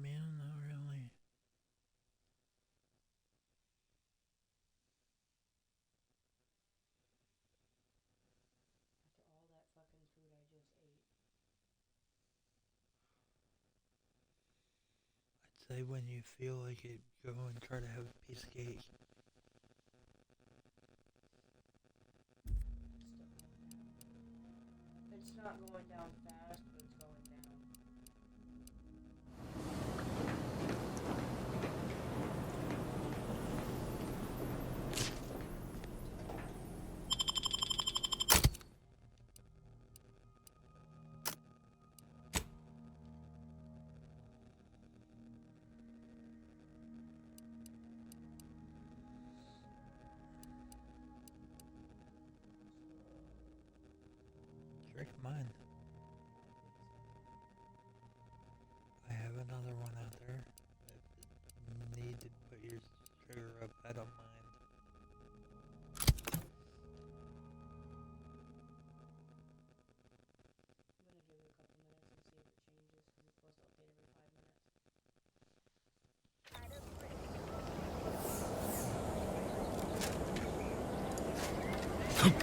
man, not really. After all that fucking food I just ate. I'd say when you feel like it, go and try to have a piece of cake. It's not going down fast, but it's going down. Trick mine. I have another one out there. If you need to put your sugar up, I don't mind. I'm gonna give it a couple minutes and see if it changes, because it's supposed to update every 5 minutes.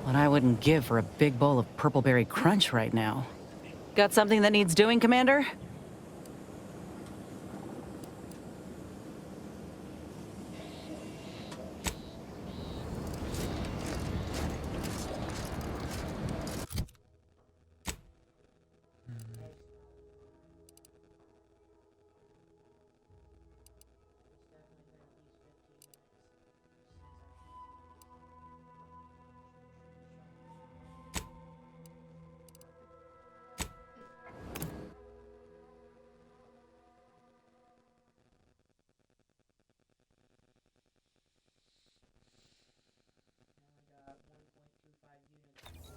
What I wouldn't give for a big bowl of purple-berry crunch right now. Got something that needs doing, Commander? It's definitely been at least 15 minutes Now I got 1.25 units.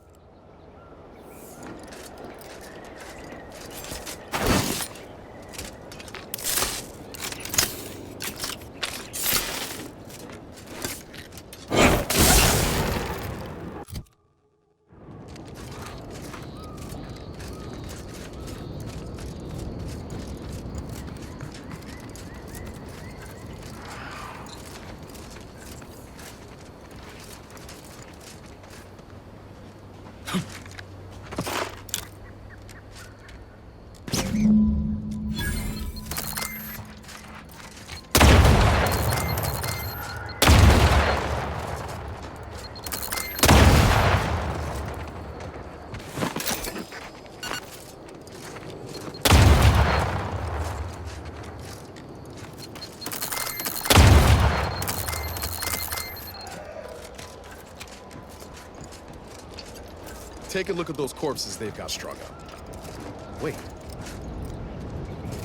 Take a look at those corpses they've got strung up. Wait.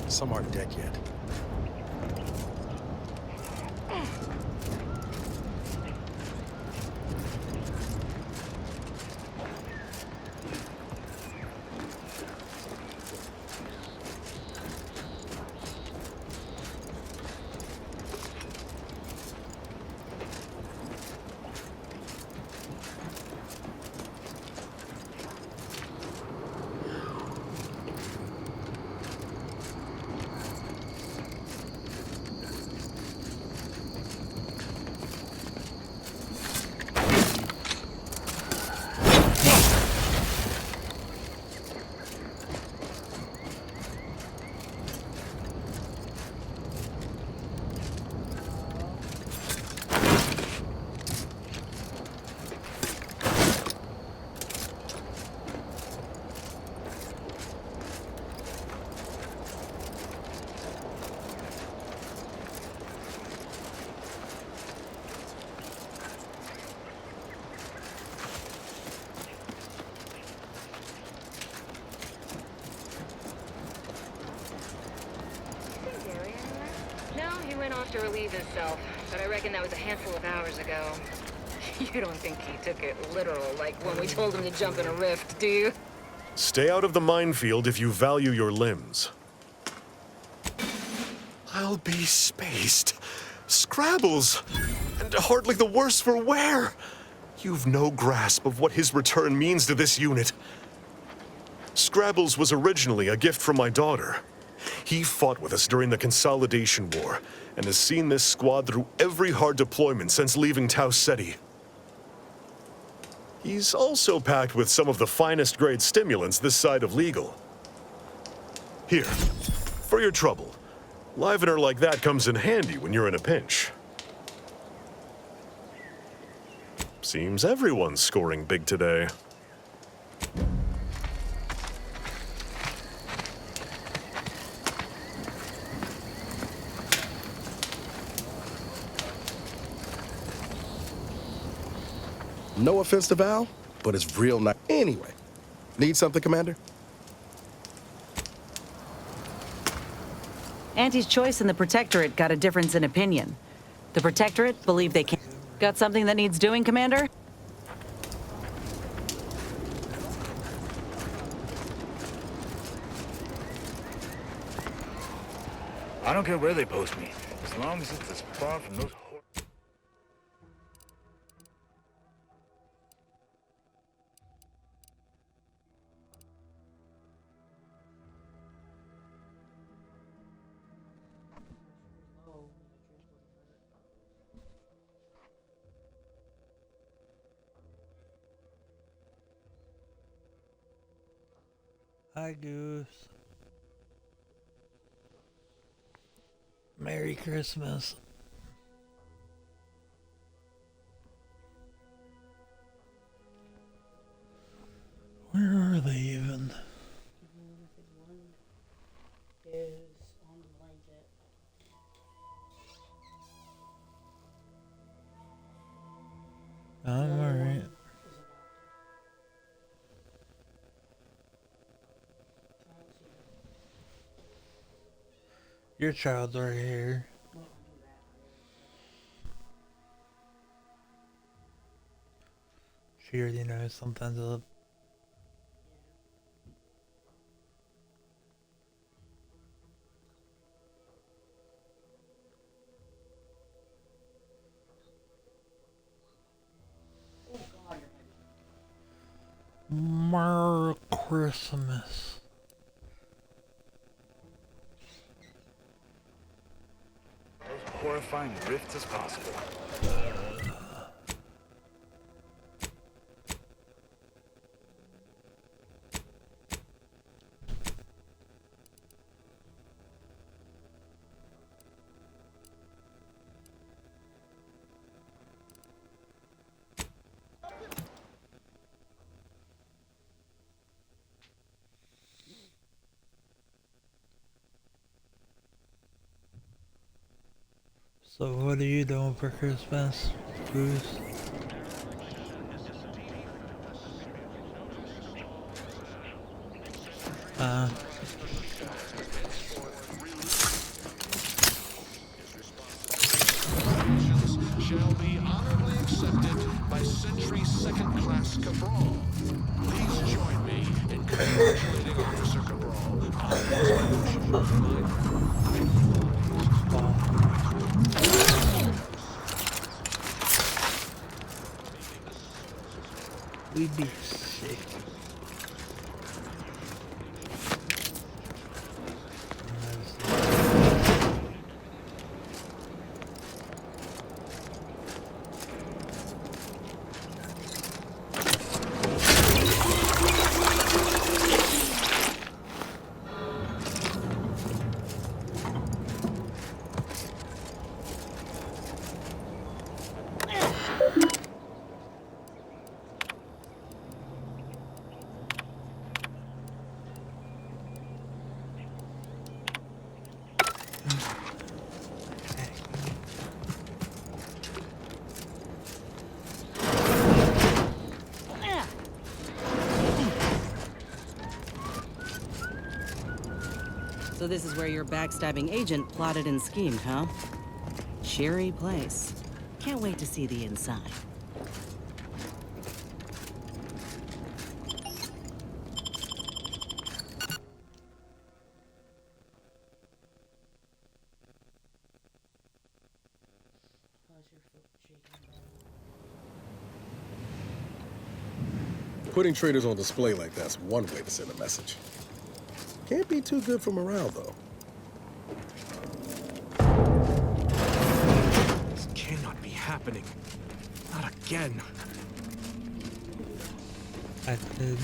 Some aren't dead yet. He went off to relieve himself, but I reckon that was a handful of hours ago. You don't think he took it literal, like when we told him to jump in a rift, do you? Stay out of the minefield if you value your limbs. I'll be spaced. Scrabbles! And hardly the worse for wear! You've no grasp of what his return means to this unit. Scrabbles was originally a gift from my daughter. He fought with us during the Consolidation War and has seen this squad through every hard deployment since leaving Tau Ceti. He's also packed with some of the finest grade stimulants this side of legal. Here, for your trouble. Livener like that comes in handy when you're in a pinch. Seems everyone's scoring big today. No offense to Val, but it's real nice. Anyway, need something, Commander? Auntie's Choice and the Protectorate got a difference in opinion. The Protectorate believe they can't. Got something that needs doing, Commander? I don't care where they post me, as long as it's as far from those. Hi, Goose. Merry Christmas. Where are they even? One is on the blanket. I'm alright. Your child's right here. She already knows something's up. Merry Christmas. Horrifying rifts as possible. So what are you doing for Christmas, Goose? Shall be honorably accepted by Sentry Second Class Cabral. Please join me in congratulating Officer Cabral on his promotion. We'd be sick. So this is where your backstabbing agent plotted and schemed, huh? Cheery place. Can't wait to see the inside. Putting traitors on display like that's one way to send a message. Can't be too good for morale, though. This cannot be happening. Not again. I did.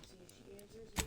See if she answers me.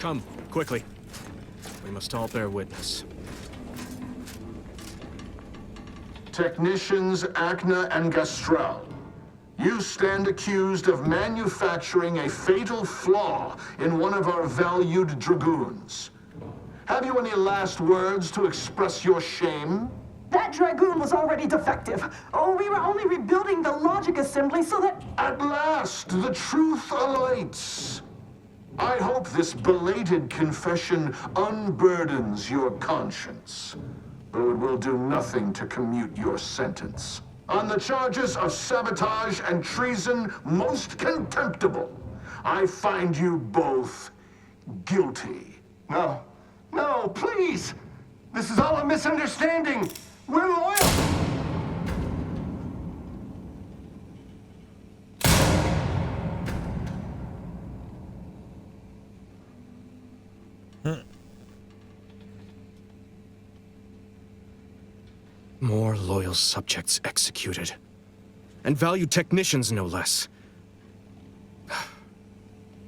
Come, quickly. We must all bear witness. Technicians Acna and Gastrell, you stand accused of manufacturing a fatal flaw in one of our valued dragoons. Have you any last words to express your shame? That Dragoon was already defective. Oh, we were only rebuilding the logic assembly so that... At last, the truth alights. I hope this belated confession unburdens your conscience, though it will do nothing to commute your sentence. On the charges of sabotage and treason most contemptible, I find you both guilty. No, no, please! This is all a misunderstanding! We're loyal! More loyal subjects executed. And valued technicians, no less.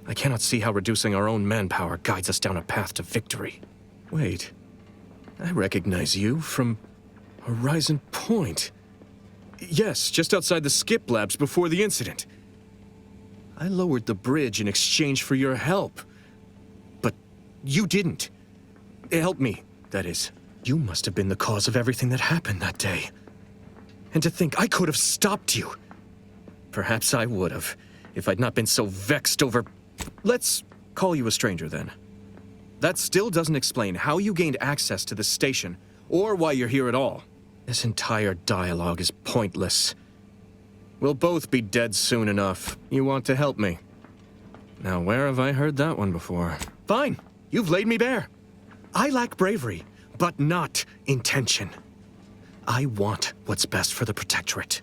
I cannot see how reducing our own manpower guides us down a path to victory. Wait. I recognize you from Horizon Point. Yes, just outside the skip labs before the incident. I lowered the bridge in exchange for your help. But you didn't. Help me, that is. You must have been the cause of everything that happened that day. And to think I could have stopped you. Perhaps I would have, if I'd not been so vexed over... Let's call you a stranger, then. That still doesn't explain how you gained access to the station, or why you're here at all. This entire dialogue is pointless. We'll both be dead soon enough. You want to help me. Now, where have I heard that one before? Fine, you've laid me bare. I lack bravery, but not intention. I want what's best for the Protectorate.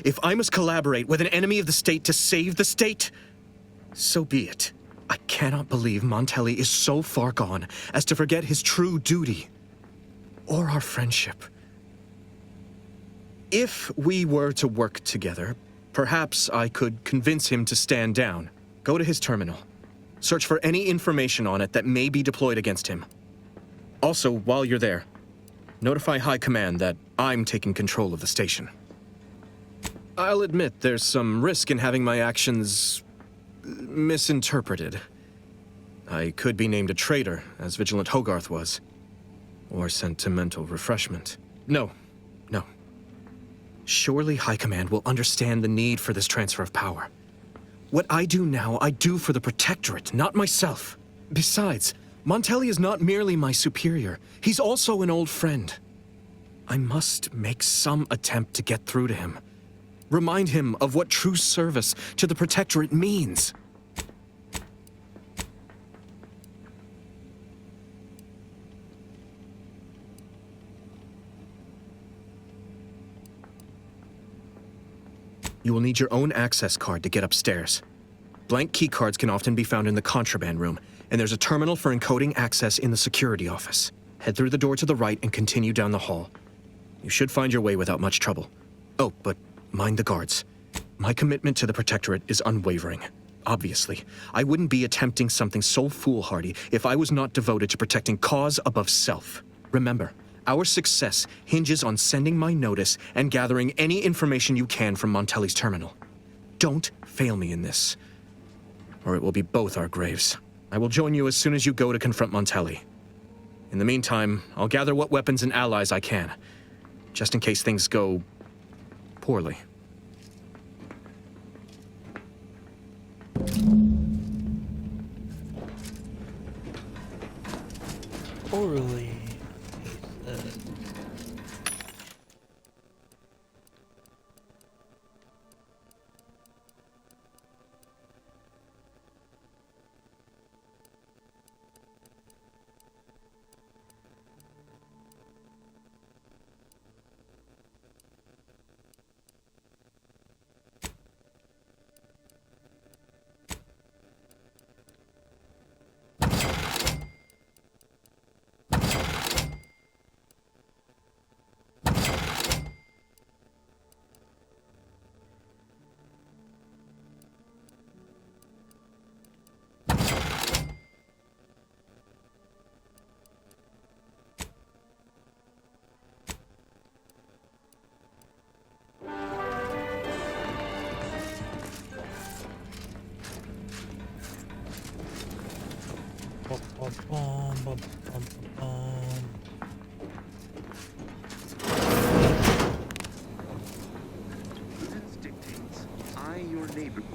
If I must collaborate with an enemy of the state to save the state, so be it. I cannot believe Montelli is so far gone as to forget his true duty. Or our friendship. If we were to work together, perhaps I could convince him to stand down. Go to his terminal. Search for any information on it that may be deployed against him. Also, while you're there, notify High Command that I'm taking control of the station. I'll admit there's some risk in having my actions misinterpreted. I could be named a traitor, as Vigilant Hogarth was. Or sent to mental refreshment. No. Surely High Command will understand the need for this transfer of power. What I do now, I do for the Protectorate, not myself. Besides, Montelli is not merely my superior. He's also an old friend. I must make some attempt to get through to him. Remind him of what true service to the Protectorate means. You will need your own access card to get upstairs. Blank key cards can often be found in the contraband room, and there's a terminal for encoding access in the security office. Head through the door to the right and continue down the hall. You should find your way without much trouble. Oh, but mind the guards. My commitment to the Protectorate is unwavering. Obviously, I wouldn't be attempting something so foolhardy if I was not devoted to protecting cause above self. Remember, our success hinges on sending my notice and gathering any information you can from Montelli's terminal. Don't fail me in this, or it will be both our graves. I will join you as soon as you go to confront Montelli. In the meantime, I'll gather what weapons and allies I can, just in case things go poorly. Poorly, he said.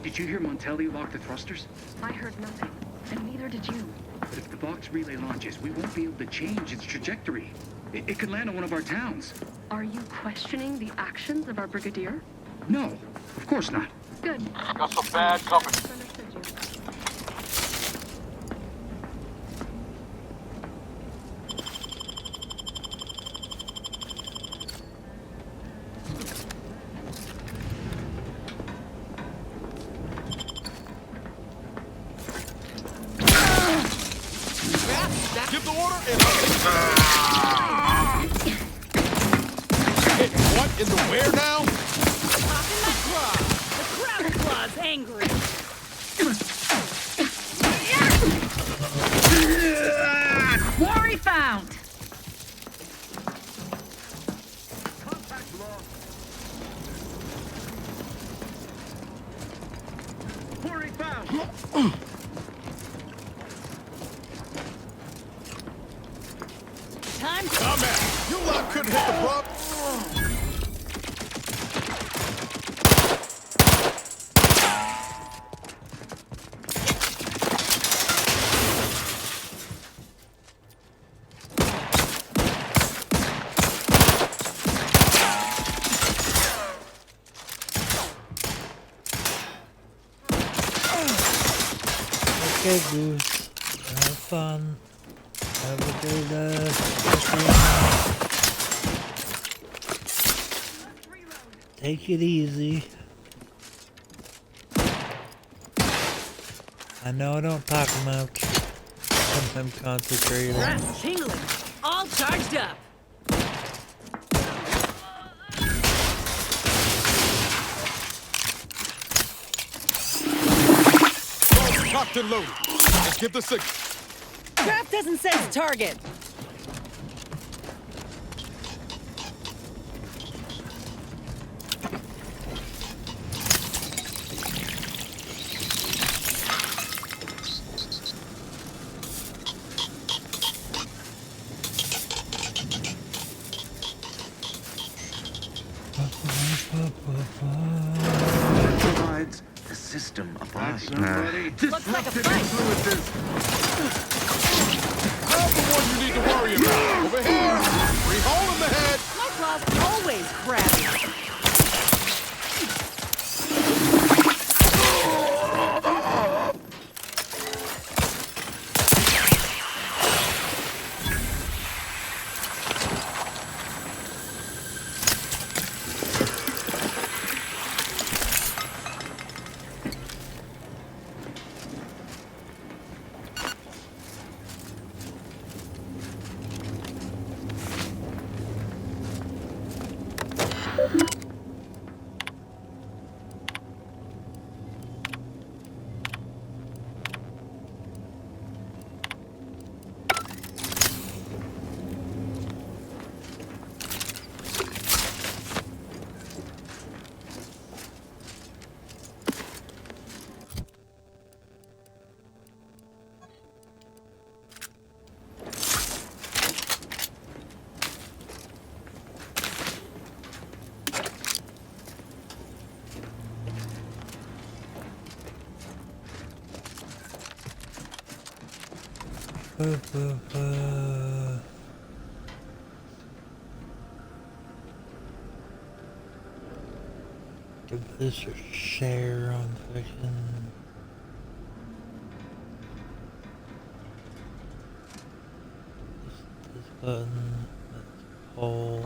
Did you hear Montelli lock the thrusters? I heard nothing, and neither did you. But if the Vox relay launches, we won't be able to change its trajectory. It could land on one of our towns. Are you questioning the actions of our brigadier? No, of course not. Good. Got some bad company. Misunderstood you. Give the order and Hey, what in the where now? Popping my claw. The crowd claw's angry. Quarry found! Quarry found! Time to... Combat! You lot couldn't hit the prop! Okay, Goose. Have fun. Have a good, take it easy. I know I don't talk much. I'm concentrating. Brass tingling. All charged up. Cocked and loaded. Let's get the signal. Craft doesn't sense target. Provides the system abide. Looks like a fight. Grab the one you need to worry about. Over here. Free hole in the head. My claw's always crabby. Give this a share on fiction. This button, that's poll.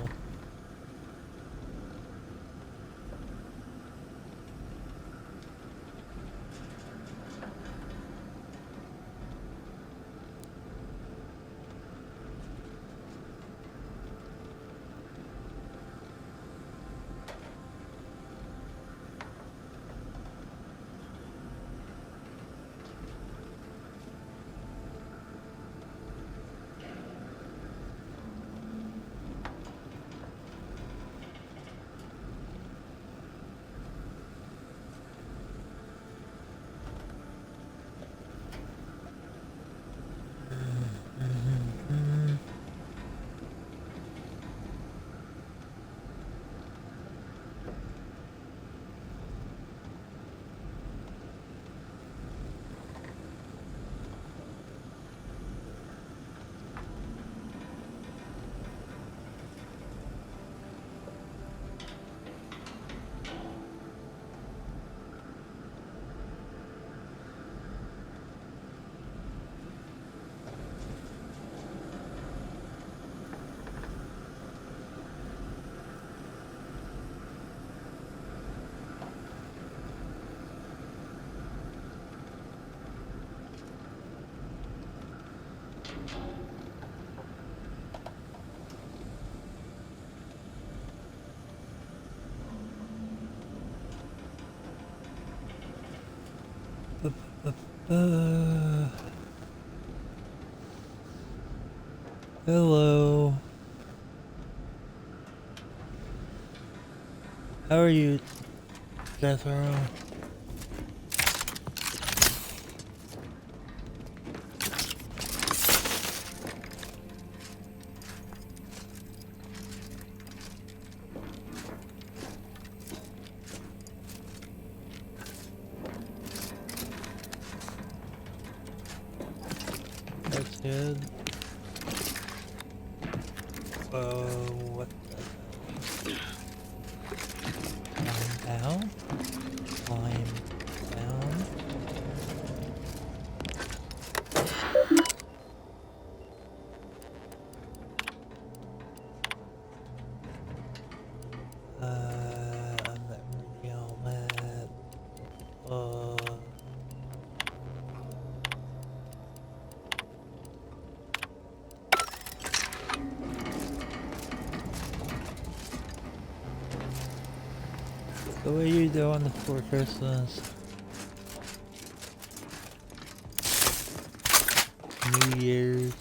Hello. How are you, Jethro? That's good. What the hell? Climb down. I'm not really all mad. So what are you doing for Christmas? New Year's?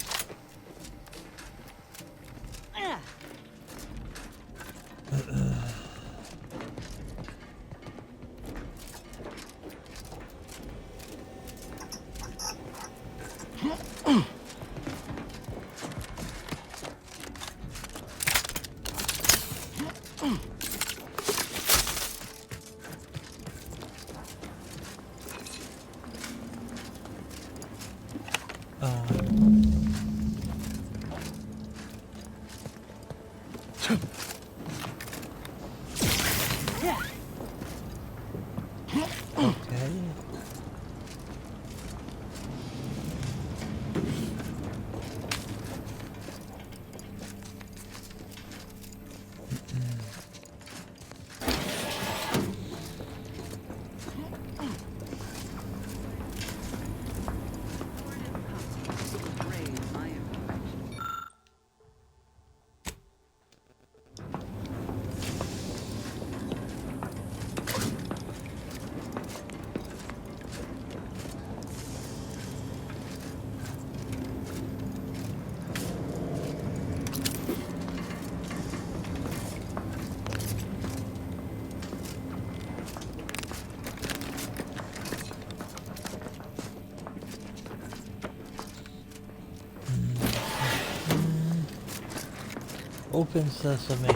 Open sesame.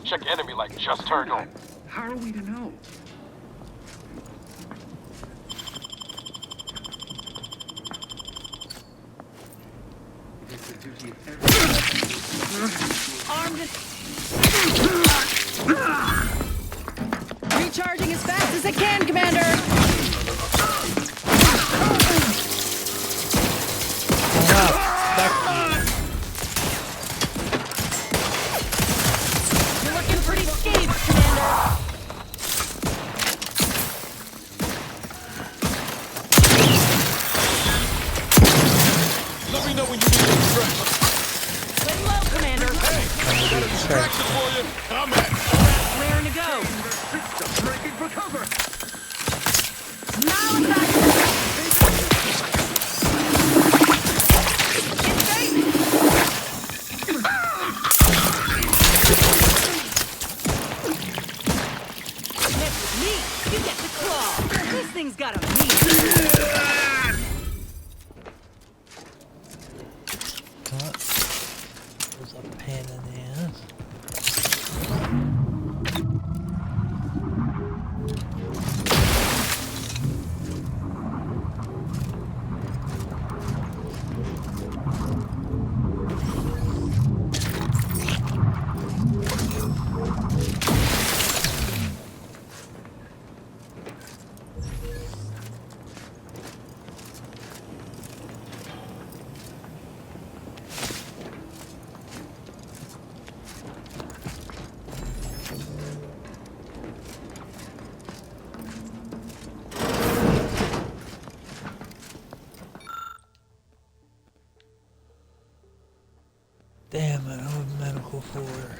check enemy like just turned on. How are we to know? Armed and... Recharging as fast as I can, Commander! You're looking pretty scathed, Commander! Let me know when you need to stretch. Lay low, Commander! Got a distraction for you? I'm at. Raring to go! Breaking for cover! Now attack! Next with me, you get the claw! This thing's got a meat! What? There's a pain in the ass. Damn, I don't have medical for her.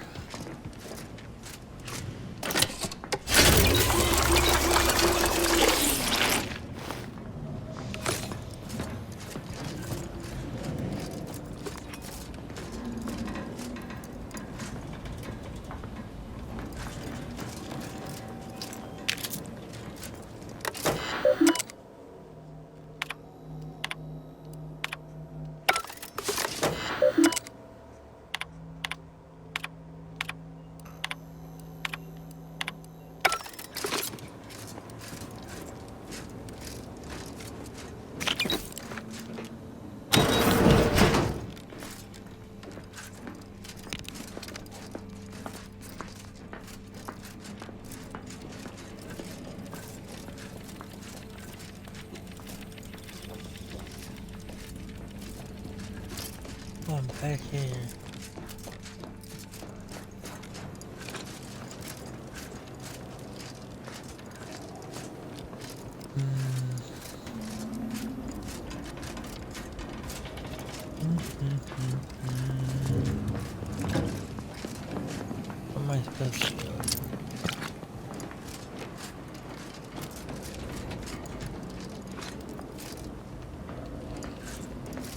I'm back here. Where am I supposed to go?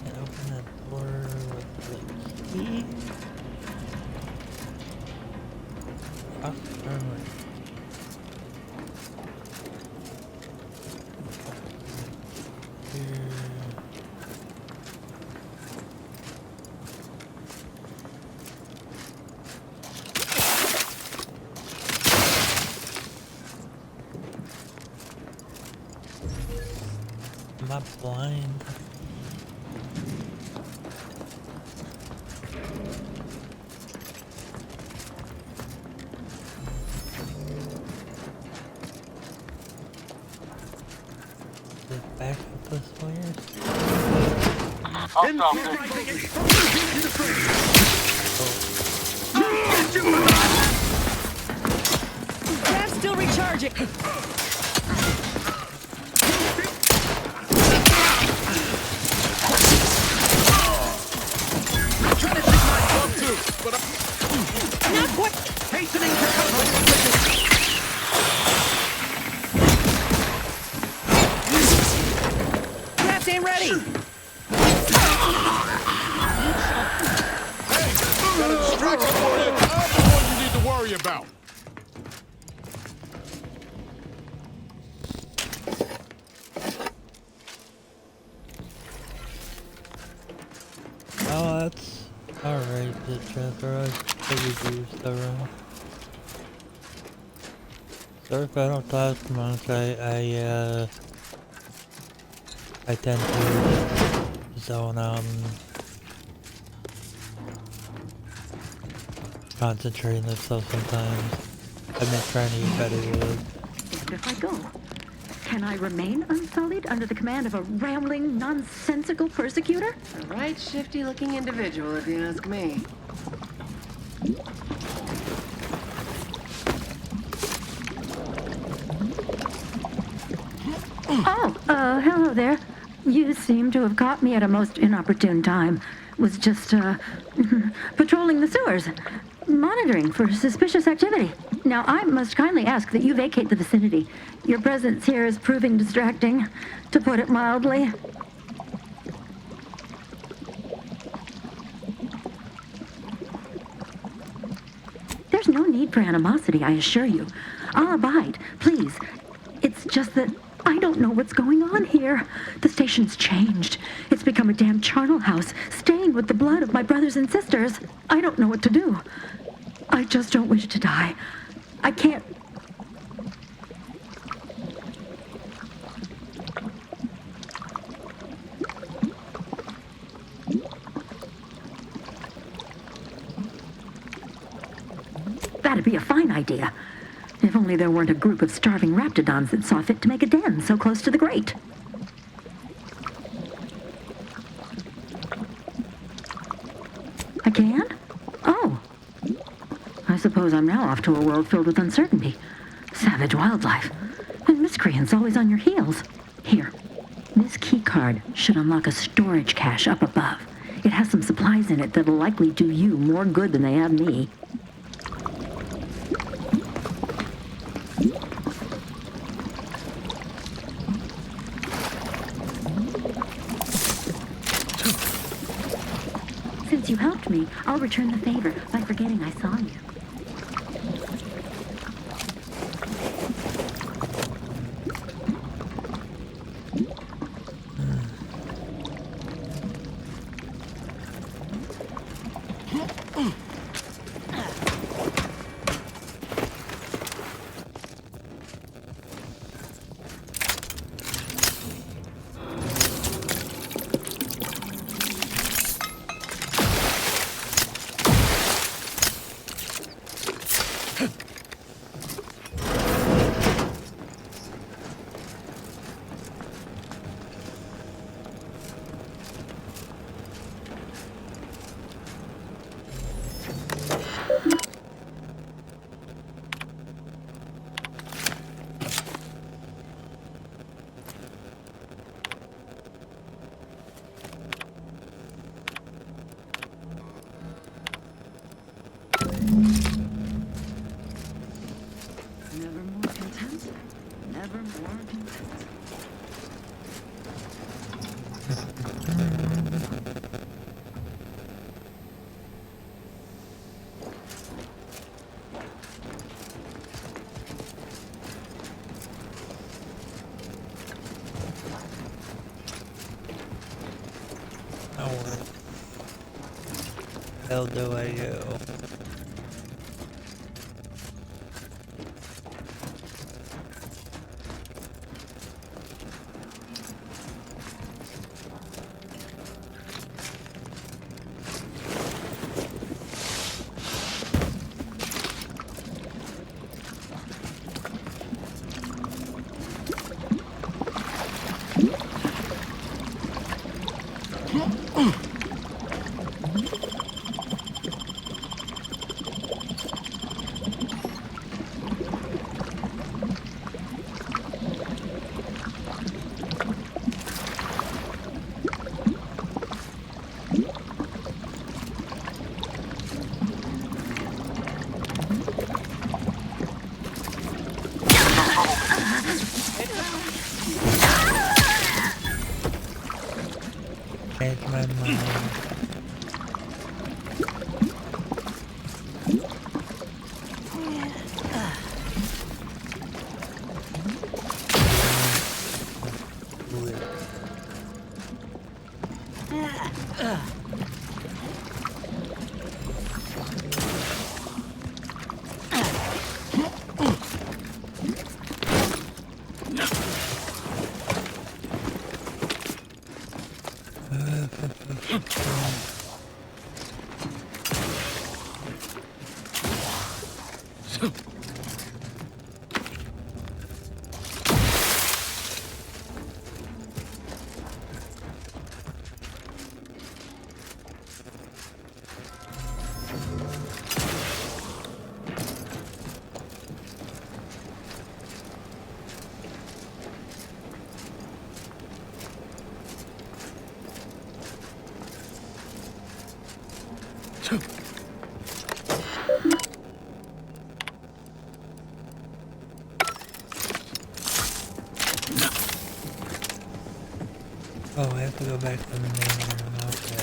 Can I open that door with the key? Fuck, where am I? Here. Am I blind? Is it back up this way? I'll stop That's still recharging! Not what? Hastening to Traps ain't ready! Got a distraction for you. I'm the one you need to worry about. Oh, that's alright, the transfer. I figured you was the wrong. Sorry if I don't talk much. I tend to zone out and concentrate on stuff sometimes. I've been trying to get better with it. And if I go, can I remain unsullied under the command of a rambling, nonsensical persecutor? A right shifty-looking individual, if you ask me. Oh, hello there. You seem to have caught me at a most inopportune time. Was just, patrolling the sewers, monitoring for suspicious activity. Now, I must kindly ask that you vacate the vicinity. Your presence here is proving distracting, to put it mildly. There's no need for animosity, I assure you. I'll abide, please. It's just that I don't know what's going on here. The station's changed. It's become a damn charnel house, stained with the blood of my brothers and sisters. I don't know what to do. I just don't wish to die. I can't... That'd be a fine idea. If only there weren't a group of starving raptidons that saw fit to make a den so close to the grate. I can? Oh. I suppose I'm now off to a world filled with uncertainty, savage wildlife, and miscreants always on your heels. Here, this key card should unlock a storage cache up above. It has some supplies in it that'll likely do you more good than they have me. Since you helped me, I'll return the favor by forgetting I saw you. Never more content. Never more content. Oh, where the hell do I go? Change my mind. Oh, I have to go back to the main room. Okay.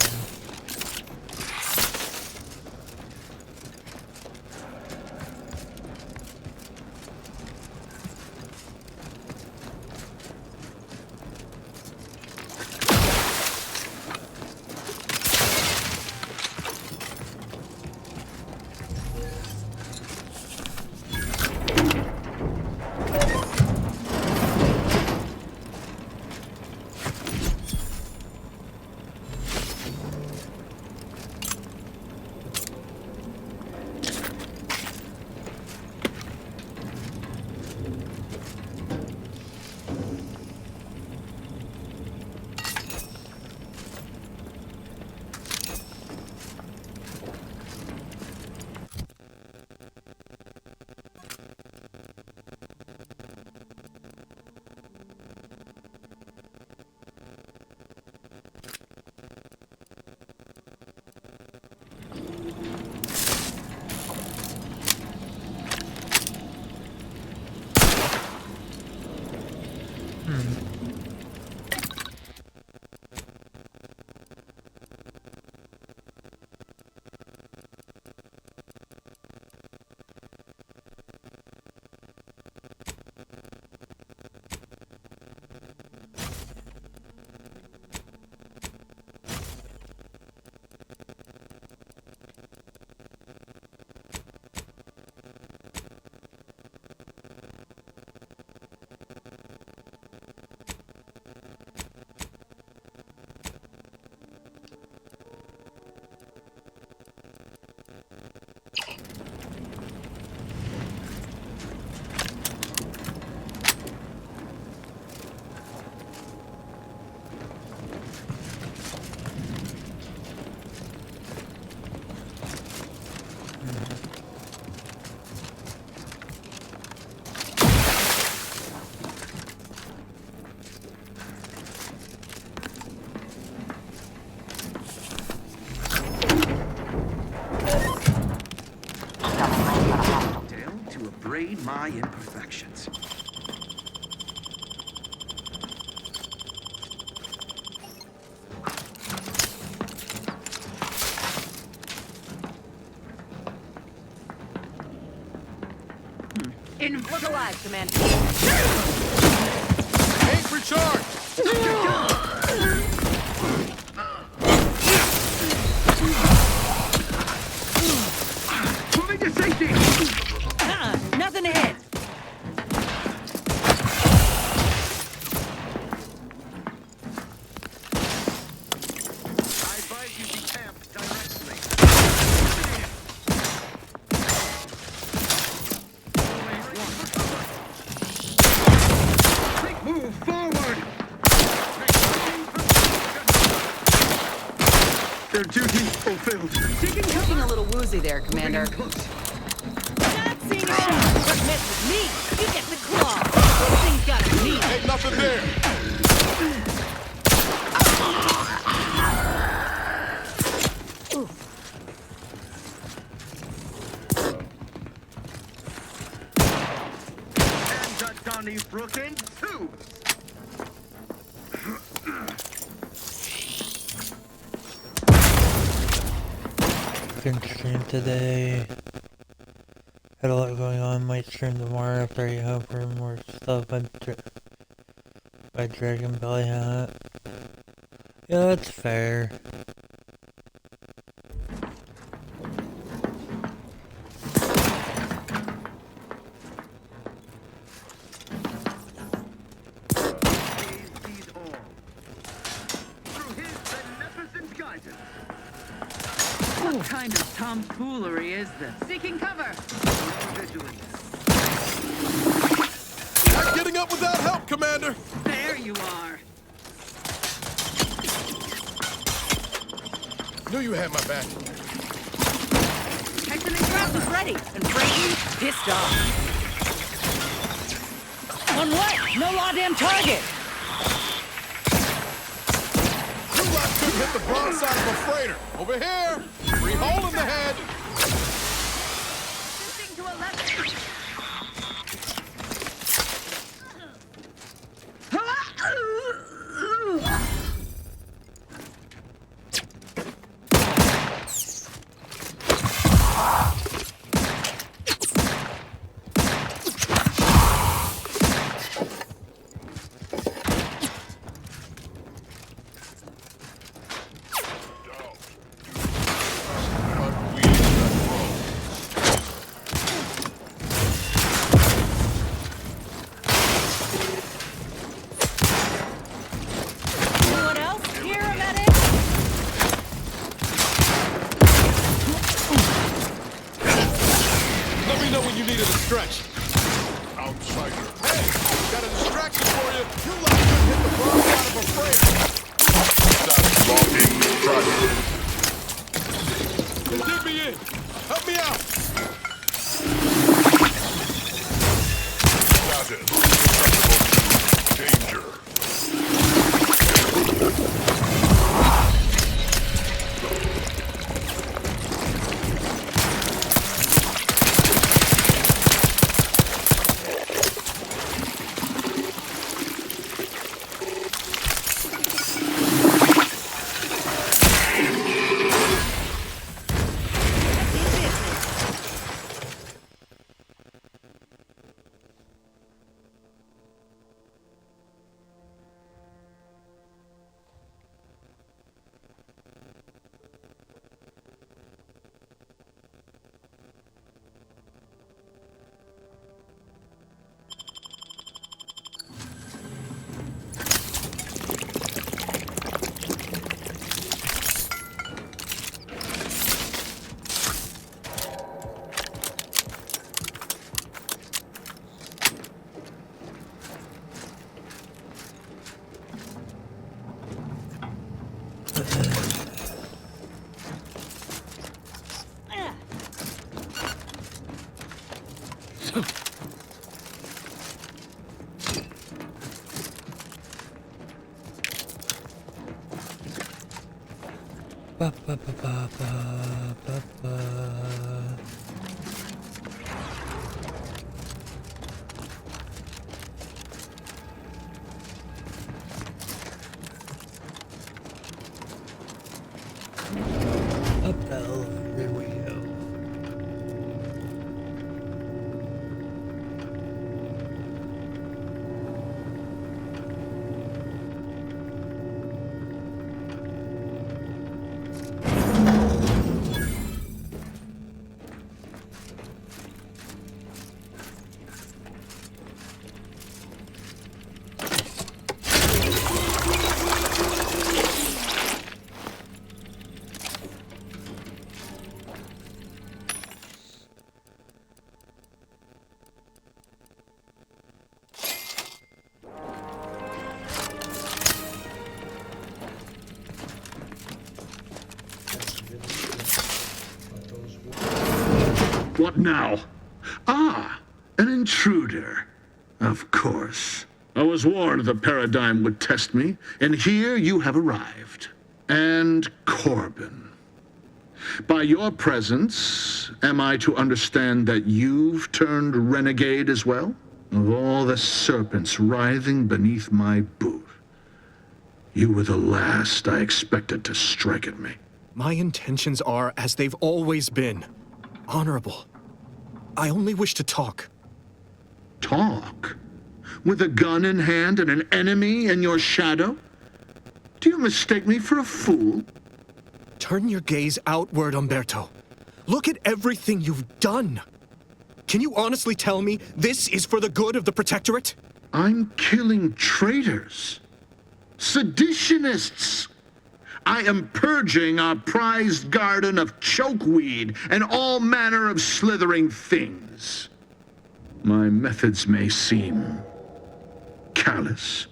My imperfections. Look alive, Commander. Ain't for charge! Moving to safety! Nothing ahead. I advise you decamp directly. Move forward! Their duty fulfilled. Looking a little woozy there, Commander. Not seeing a shot. Don't mess with me. You get the claw. This thing's got a knee. Ain't nothing there. And the Donnybrook in two. Couldn't stream today. Had a lot going on. Might stream tomorrow after I get home for more stuff by Dragon Belly Hat. Yeah, that's fair. These all. Through his What kind of tomfoolery is this? Seeking cover. Not getting up without help, Commander. There you are. Knew you had my back. Hector Trap is ready, and Frankie pissed off. On what? No goddamn target. You lot couldn't hit the broadside of a freighter. Over here. Free hole in the head. Shifting to 11. Anyone else? Here, a medic? Let me know when you needed a stretch. Outsider. Hey, got a distraction for you. You lot couldn't hit the broadside of a freighter. Stop blocking traffic. Just dig me in. Help me out. Status susceptible to danger. Ba, ba, ba, ba, ba, ba, ba. Up the elevator we go. What now? Ah, an intruder. Of course. I was warned the paradigm would test me, and here you have arrived. And Corbin. By your presence, am I to understand that you've turned renegade as well? Of all the serpents writhing beneath my boot, you were the last I expected to strike at me. My intentions are as they've always been. Honorable. I only wish to talk. Talk? With a gun in hand and an enemy in your shadow? Do you mistake me for a fool? Turn your gaze outward, Umberto. Look at everything you've done. Can you honestly tell me this is for the good of the Protectorate? I'm killing traitors. Seditionists. I am purging our prized garden of chokeweed and all manner of slithering things. My methods may seem callous,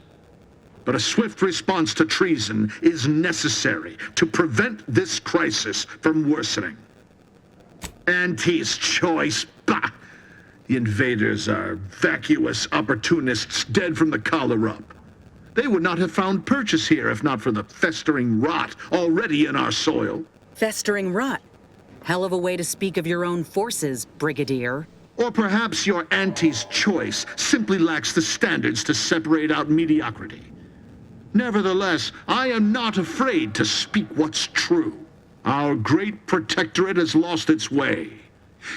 but a swift response to treason is necessary to prevent this crisis from worsening. Auntie's choice, bah! The invaders are vacuous opportunists dead from the collar up. They would not have found purchase here if not for the festering rot already in our soil. Festering rot. Hell of a way to speak of your own forces, Brigadier. Or perhaps your auntie's choice simply lacks the standards to separate out mediocrity. Nevertheless, I am not afraid to speak what's true. Our great protectorate has lost its way.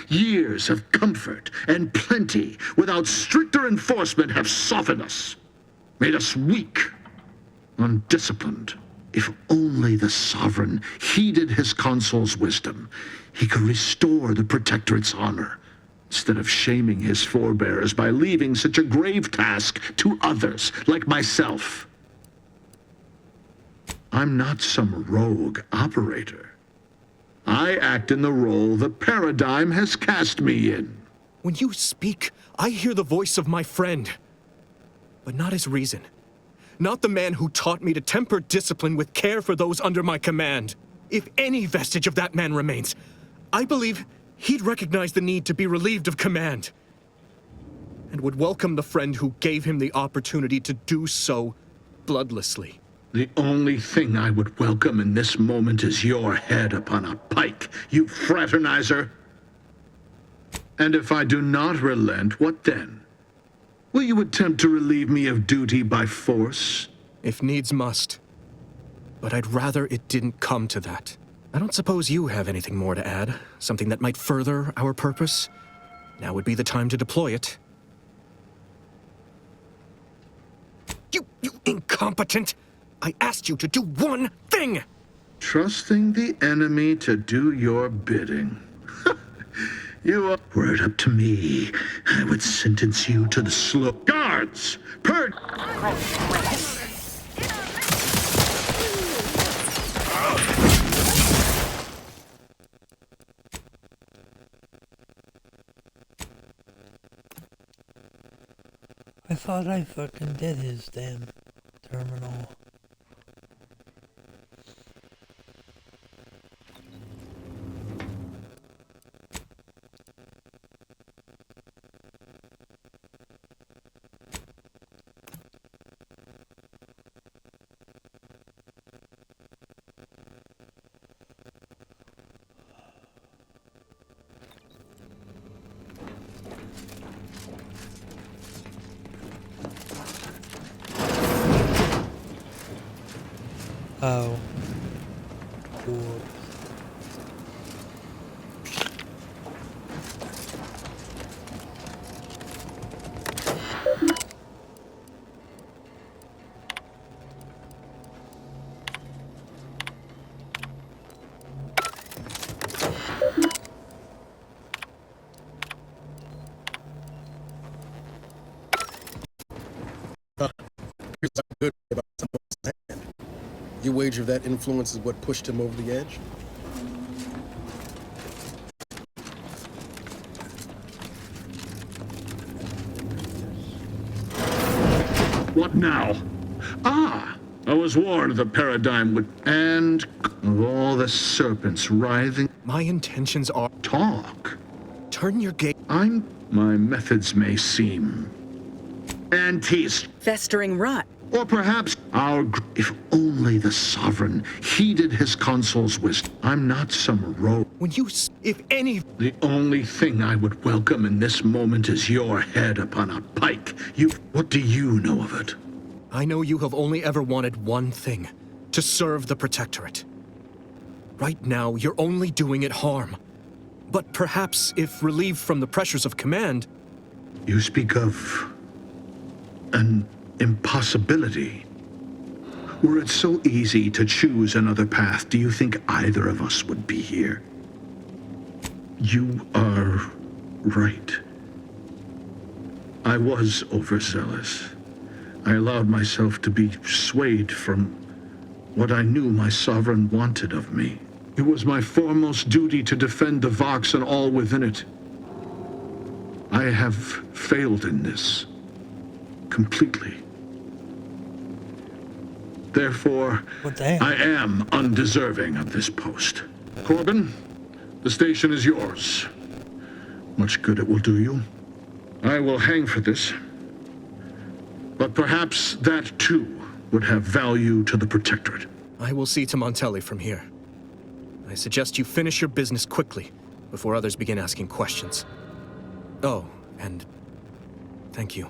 Years of comfort and plenty without stricter enforcement have softened us, made us weak, undisciplined. If only the sovereign heeded his consul's wisdom, he could restore the protectorate's honor, instead of shaming his forebears by leaving such a grave task to others like myself. I'm not some rogue operator. I act in the role the paradigm has cast me in. When you speak, I hear the voice of my friend, but not his reason. Not the man who taught me to temper discipline with care for those under my command. If any vestige of that man remains, I believe he'd recognize the need to be relieved of command, and would welcome the friend who gave him the opportunity to do so bloodlessly. The only thing I would welcome in this moment is your head upon a pike, you fraternizer. And if I do not relent, what then? Will you attempt to relieve me of duty by force? If needs must. But I'd rather it didn't come to that. I don't suppose you have anything more to add? Something that might further our purpose? Now would be the time to deploy it. You incompetent! I asked you to do one thing! Trusting the enemy to do your bidding. You are... Were it up to me, I would sentence you to the slow... Guards! I thought I fucking did his damn terminal. Oh. Cool. Good about someone's hand. You wager that influence is what pushed him over the edge? What now? Ah! I was warned the paradigm would... And of all the serpents writhing... My intentions are... Talk. Turn your gaze... My methods may seem... Antis... Festering rot. Or perhaps if only the sovereign heeded his consul's wisdom. I'm not some rogue. When you... If any... The only thing I would welcome in this moment is your head upon a pike. What do you know of it? I know you have only ever wanted one thing. To serve the Protectorate. Right now, you're only doing it harm. But perhaps, if relieved from the pressures of command... You speak of... an impossibility. Were it so easy to choose another path, do you think either of us would be here? You are right. I was overzealous. I allowed myself to be swayed from what I knew my sovereign wanted of me. It was my foremost duty to defend the Vox and all within it. I have failed in this. Completely. Therefore, I am undeserving of this post. Corbin, the station is yours. Much good it will do you. I will hang for this. But perhaps that too would have value to the Protectorate. I will see to Montelli from here. I suggest you finish your business quickly, before others begin asking questions. Oh, and thank you.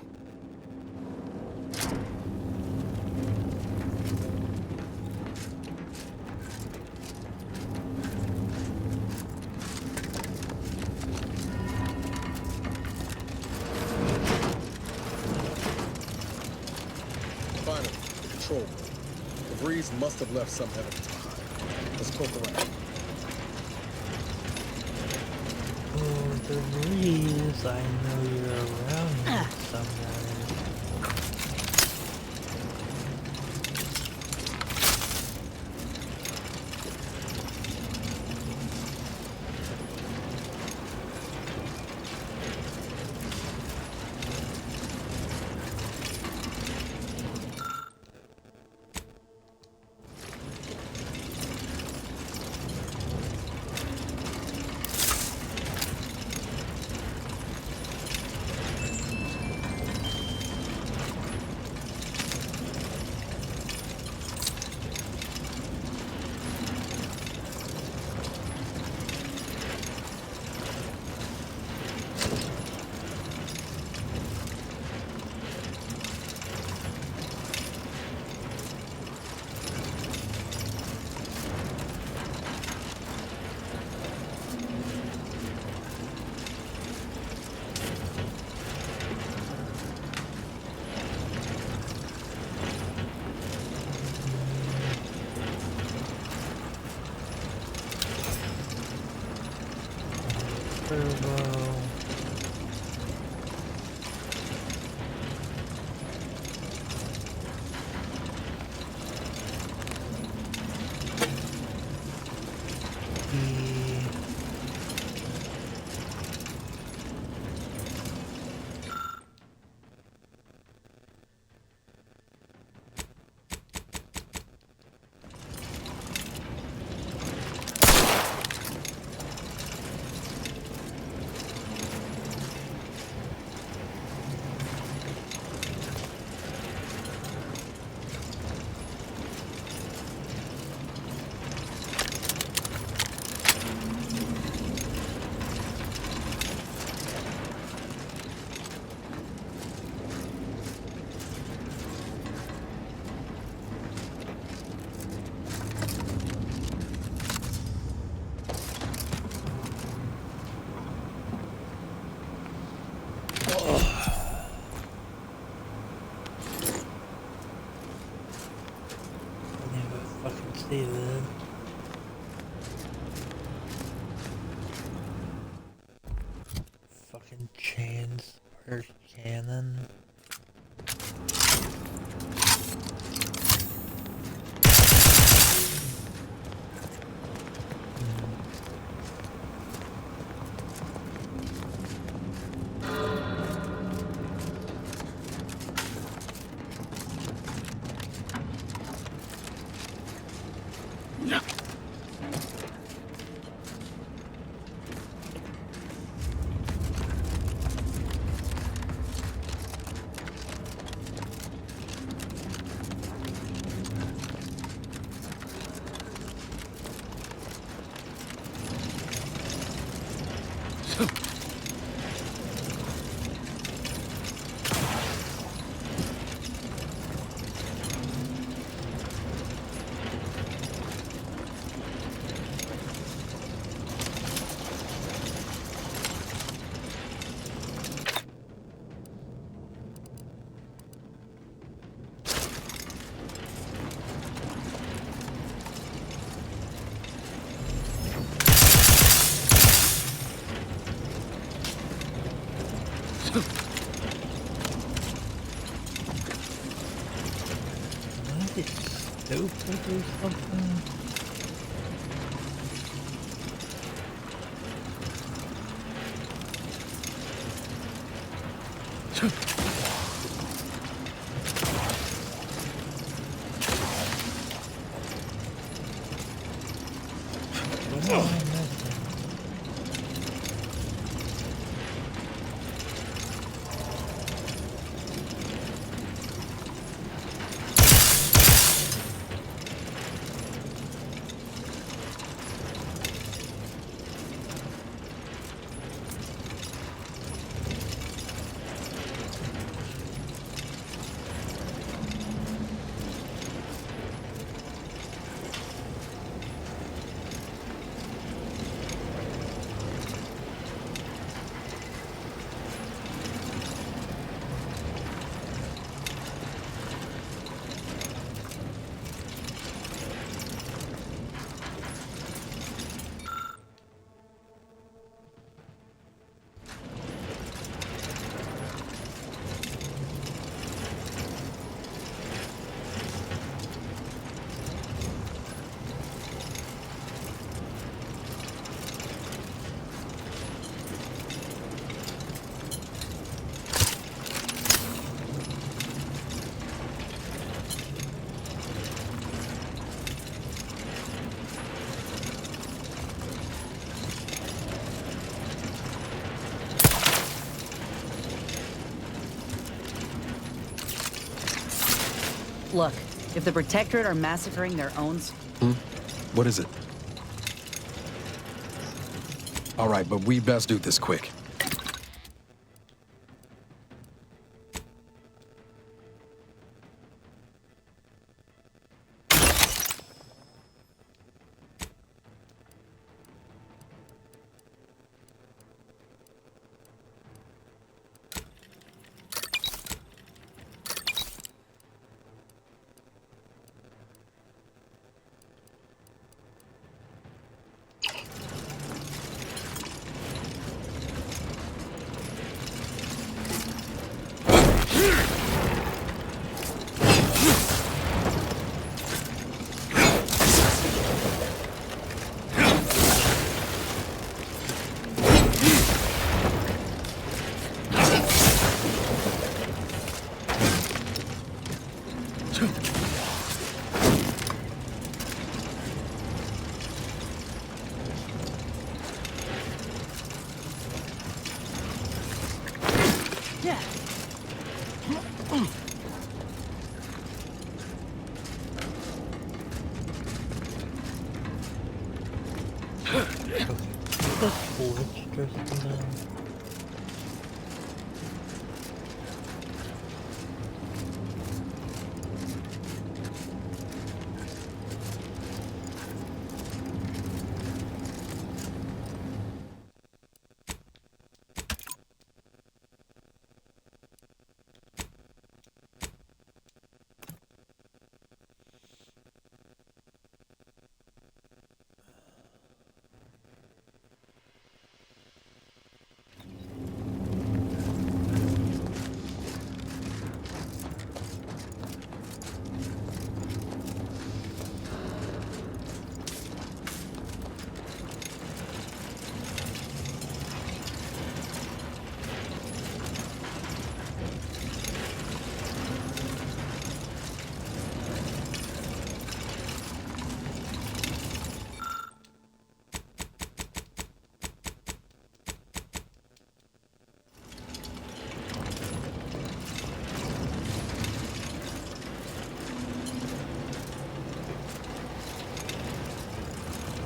Finally, the control room. The breeze must have left some evidence behind. Let's poke around. Oh, the breeze, I know you're around here somewhere. Turbo. See that. Fucking chains per cannon. to do something. What am I missing? Look, if the Protectorate are massacring their own... What is it? All right, but we best do this quick.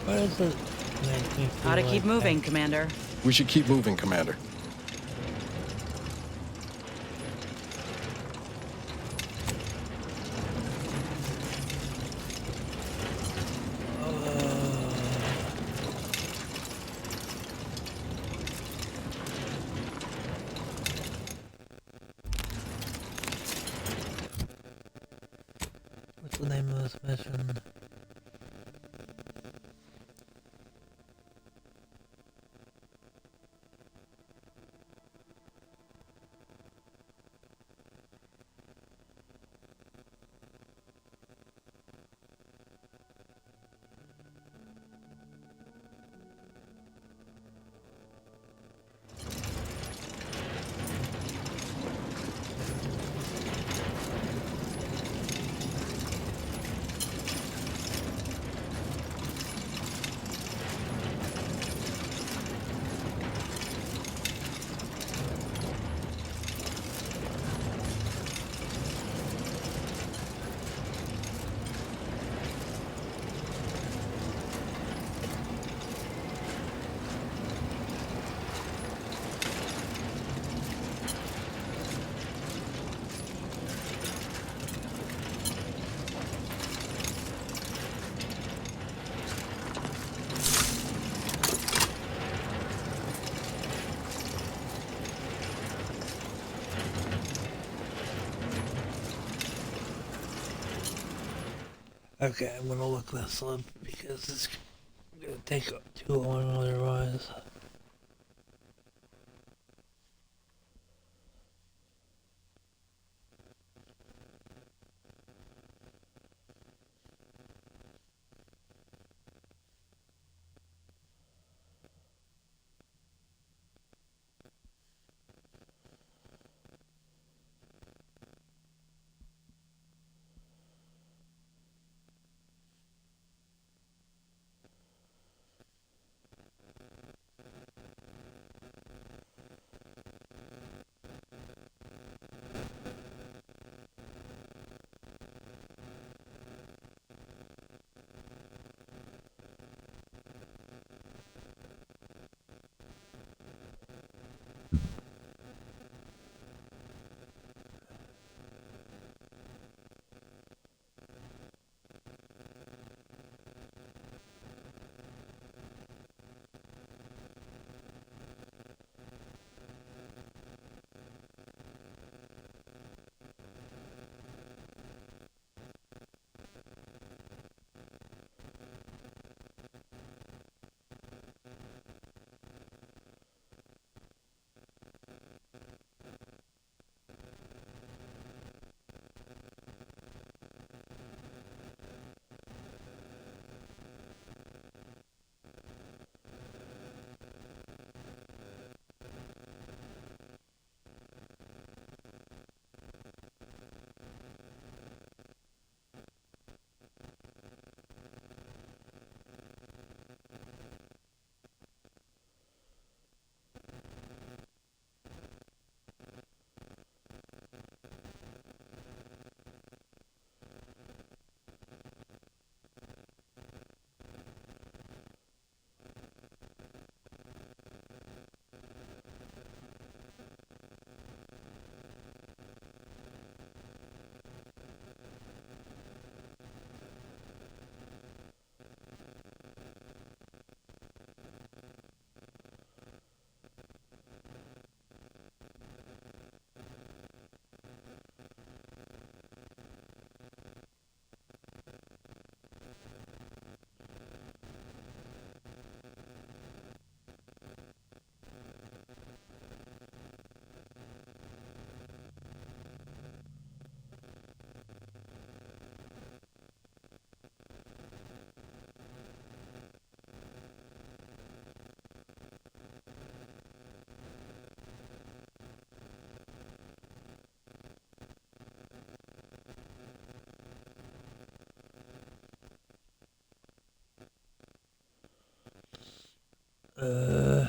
Why does it make me feel Ought to keep like moving, Commander. We should keep moving, Commander. What's the name of this mission? Okay, I'm gonna look this up because it's gonna take too long otherwise. Uh...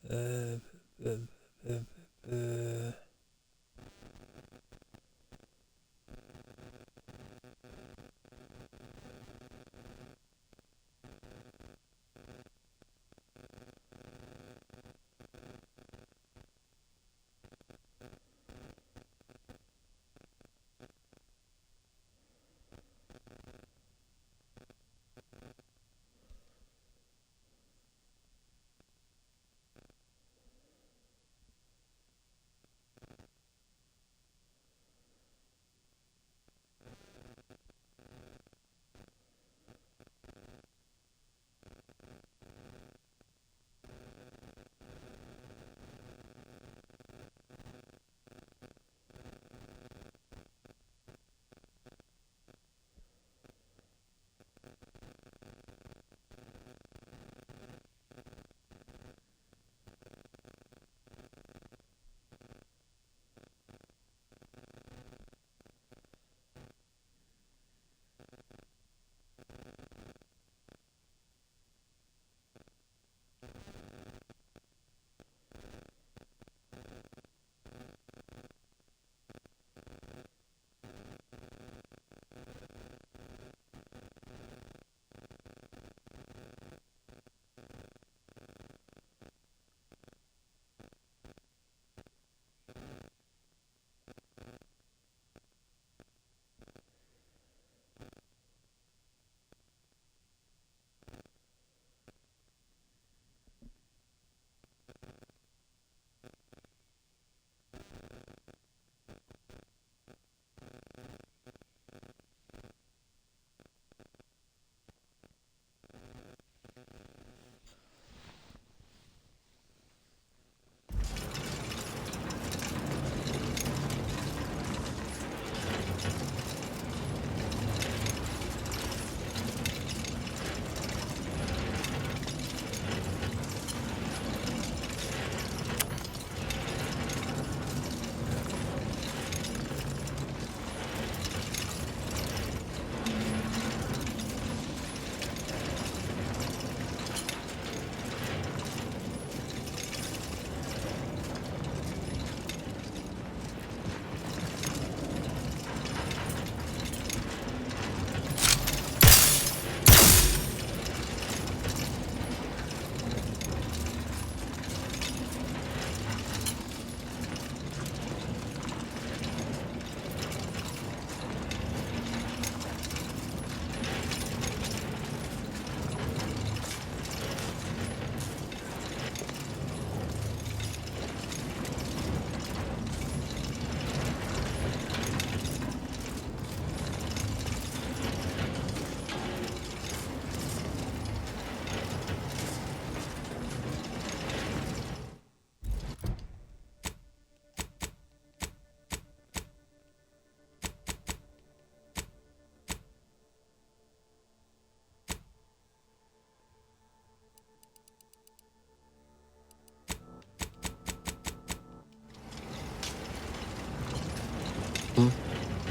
Uh, uh, uh,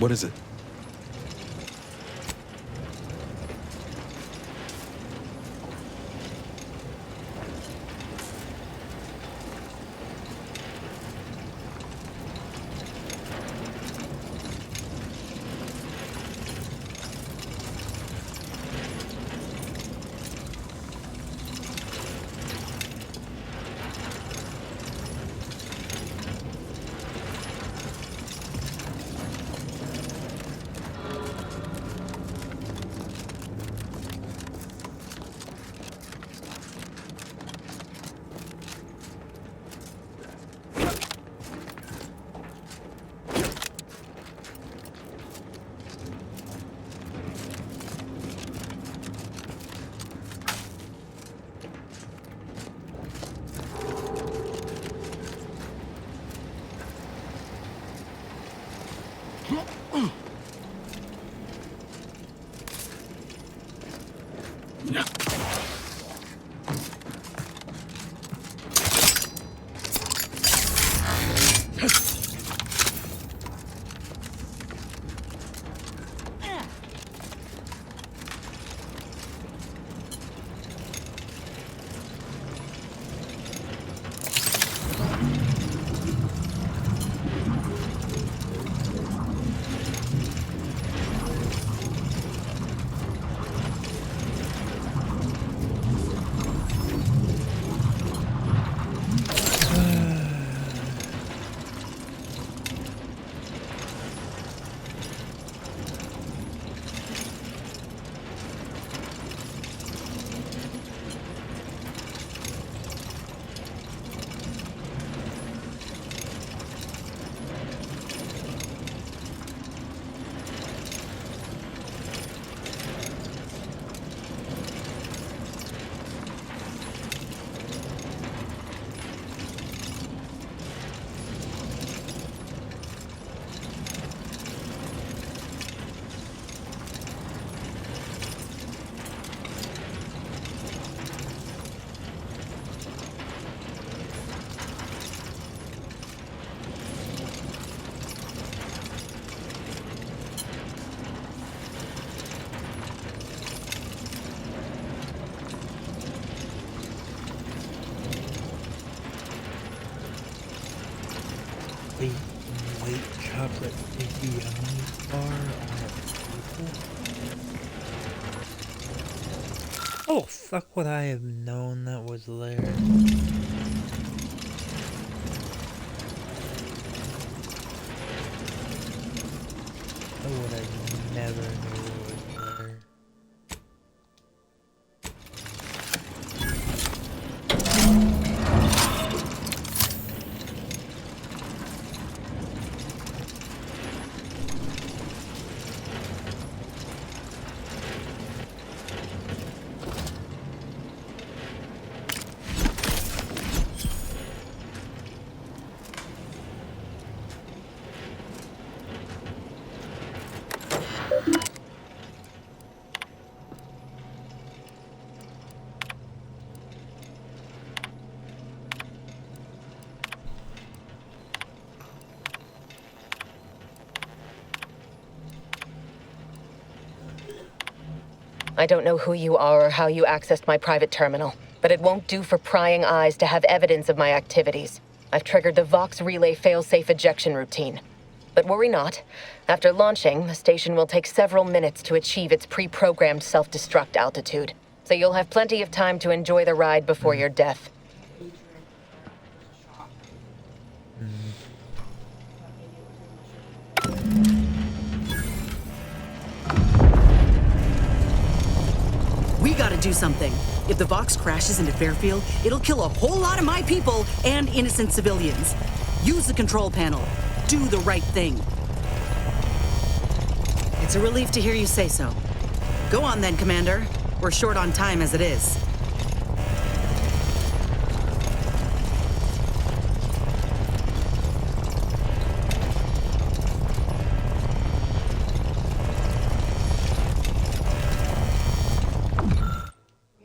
What is it? White chocolate sticky bar at Oh, fuck would I have known that was there? I would have never knew it was there. I don't know who you are or how you accessed my private terminal, but it won't do for prying eyes to have evidence of my activities. I've triggered the Vox Relay failsafe ejection routine. But worry not. After launching, the station will take several minutes to achieve its pre-programmed self-destruct altitude. So you'll have plenty of time to enjoy the ride before your death. We gotta do something. If the Vox crashes into Fairfield, it'll kill a whole lot of my people and innocent civilians. Use the control panel. Do the right thing. It's a relief to hear you say so. Go on then, Commander. We're short on time as it is.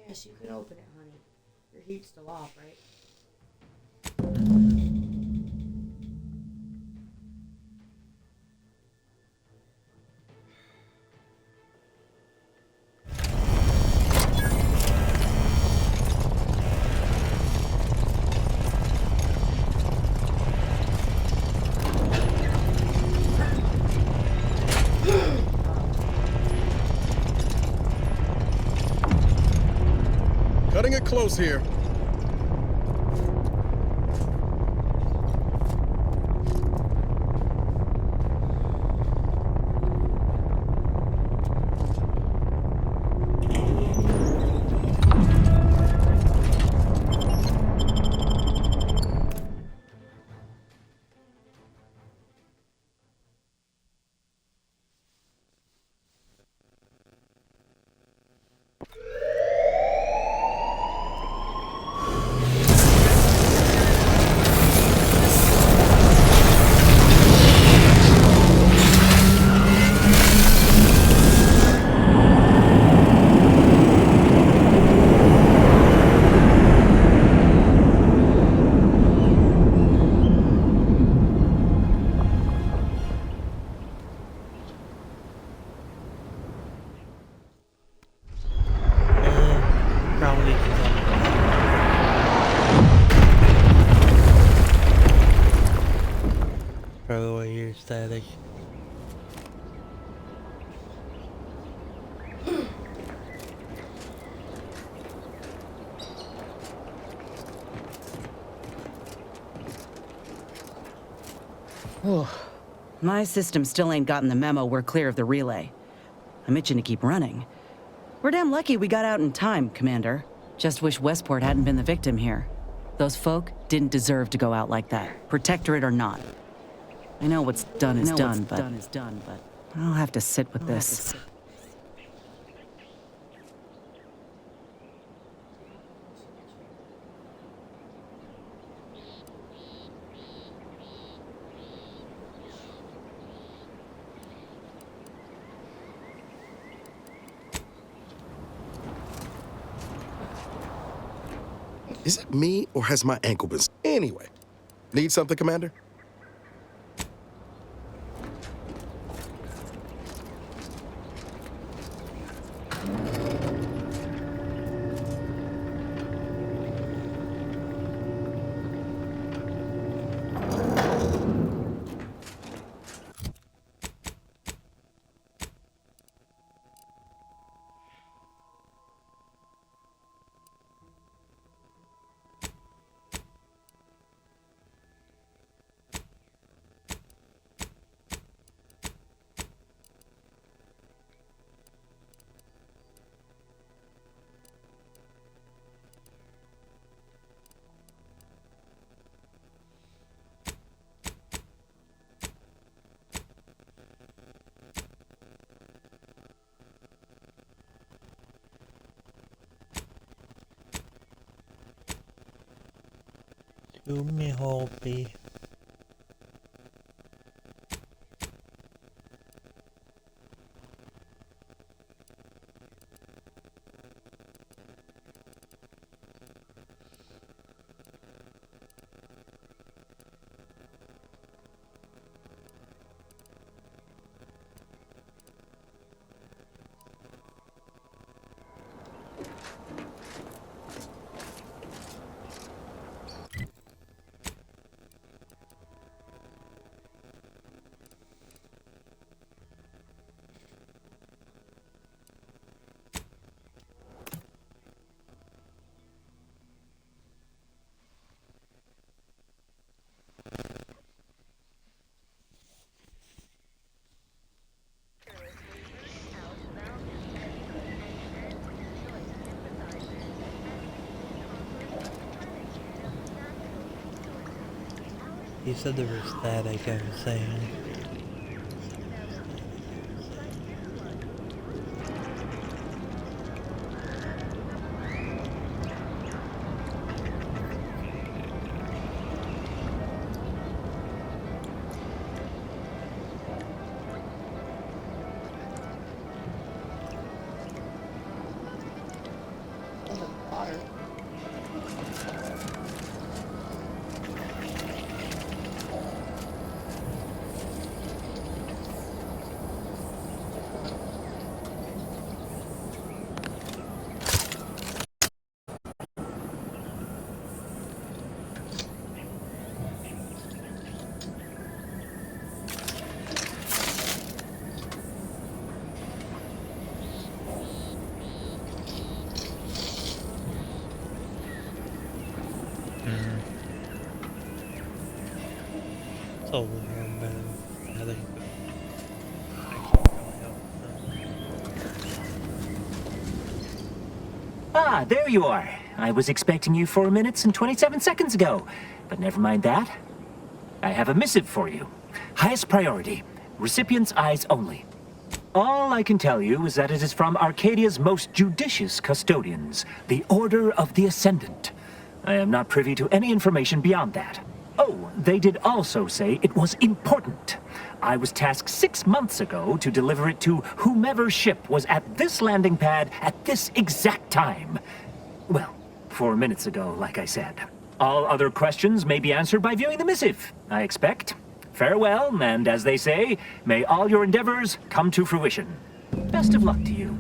Yes, you can open it, honey. Your heat's still off, right? Cutting it close here. Probably throw away your static. My system still ain't gotten the memo we're clear of the relay. I'm itching to keep running. We're damn lucky we got out in time, Commander. Just wish Westport hadn't been the victim here. Those folk didn't deserve to go out like that, Protectorate or not. I know what's done is done, but I'll have to sit with this. Is it me, or has my ankle been... Anyway, need something, Commander? Do me hobby. He said there was static, I was saying. So weird, but I think I can't really help Ah, there you are. I was expecting you 4 minutes and 27 seconds ago. But never mind that. I have a missive for you. Highest priority. Recipient's eyes only. All I can tell you is that it is from Arcadia's most judicious custodians, the Order of the Ascendant. I am not privy to any information beyond that. Oh, they did also say it was important. I was tasked 6 months ago to deliver it to whomever ship was at this landing pad at this exact time. Well, 4 minutes ago, like I said. All other questions may be answered by viewing the missive, I expect. Farewell, and as they say, may all your endeavors come to fruition. Best of luck to you.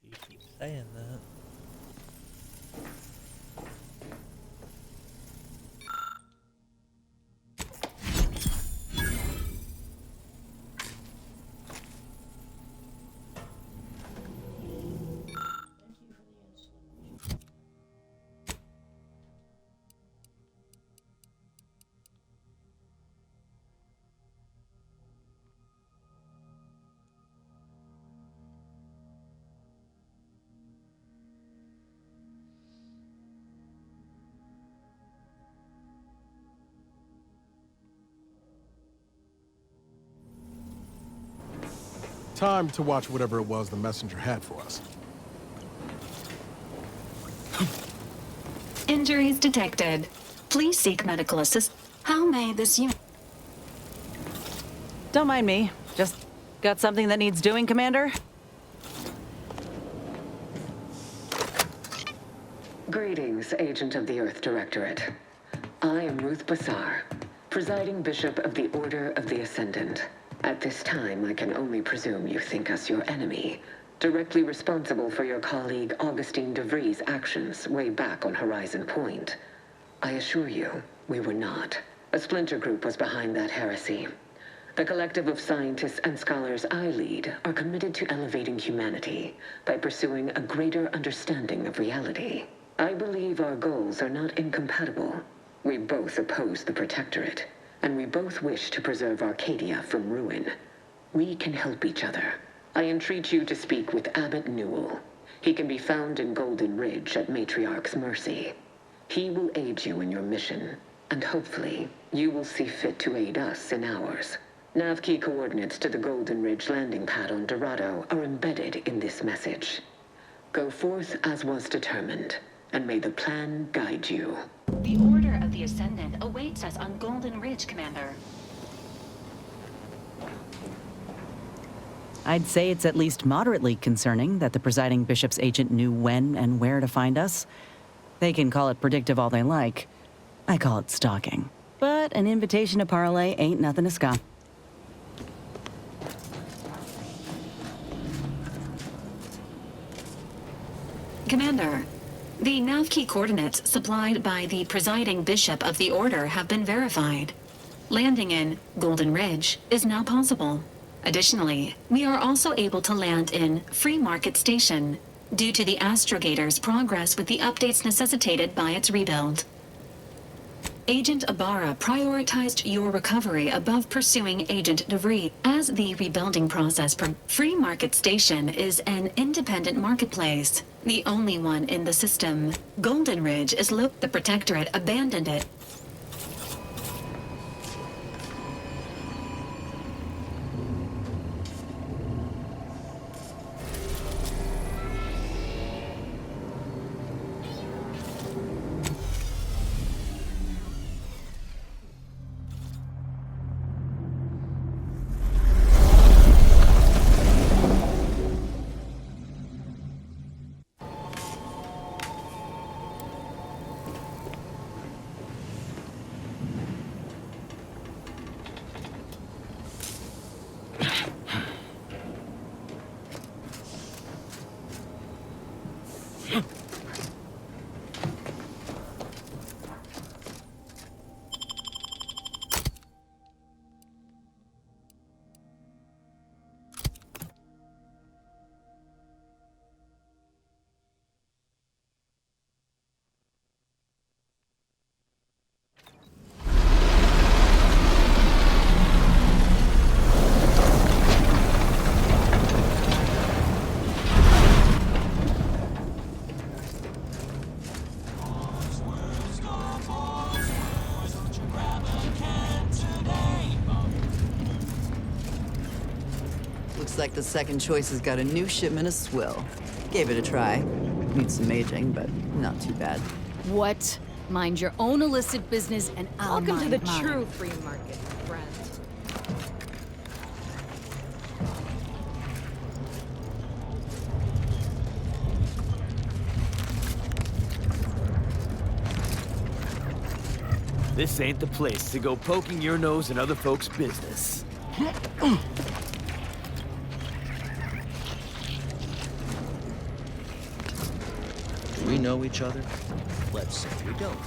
you keep saying that. Time to watch whatever it was the messenger had for us. Injuries detected. Please seek medical assistance. How may this unit... Don't mind me. Just got something that needs doing, Commander? Greetings, Agent of the Earth Directorate. I am Ruth Bassar, presiding Bishop of the Order of the Ascendant. At this time, I can only presume you think us your enemy, directly responsible for your colleague Augustine de Vries' actions way back on Horizon Point. I assure you, we were not. A splinter group was behind that heresy. The collective of scientists and scholars I lead are committed to elevating humanity by pursuing a greater understanding of reality. I believe our goals are not incompatible. We both oppose the Protectorate, and we both wish to preserve Arcadia from ruin. We can help each other. I entreat you to speak with Abbot Newell. He can be found in Golden Ridge at Matriarch's mercy. He will aid you in your mission, and hopefully, you will see fit to aid us in ours. Nav key coordinates to the Golden Ridge landing pad on Dorado are embedded in this message. Go forth as was determined, and may the plan guide you. The Order of the Ascendant awaits us on Golden Ridge, Commander. I'd say it's at least moderately concerning that the presiding bishop's agent knew when and where to find us. They can call it predictive all they like. I call it stalking. But an invitation to parlay ain't nothing to scoff. Commander, the nav key coordinates supplied by the presiding bishop of the Order have been verified. Landing in Golden Ridge is now possible. Additionally, we are also able to land in Free Market Station due to the Astrogator's progress with the updates necessitated by its rebuild. Agent Ibarra prioritized your recovery above pursuing Agent de Vries. As the rebuilding process Free Market Station is an independent marketplace, the only one in the system. Golden Ridge is the Protectorate abandoned it. Looks like the second choice has got a new shipment of swill. Gave it a try. Needs some aging, but not too bad. What? Mind your own illicit business and I'll Welcome to the mind mine. true free market, friend. This ain't the place to go poking your nose in other folks' business. Do we know each other? Let's say we don't.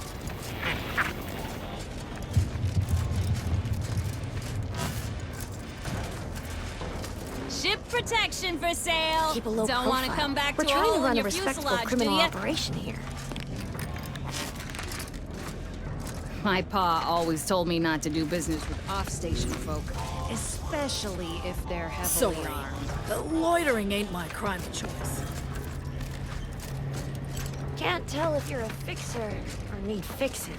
Ship protection for sale. Keep a low Don't want to profile. come back We're to a trying to hole in run a your respectable fuselage, criminal do ya? operation here. My pa always told me not to do business with off-station folk, especially if they're heavily armed. Loitering ain't my crime of choice. Can't tell if you're a fixer or need fixing.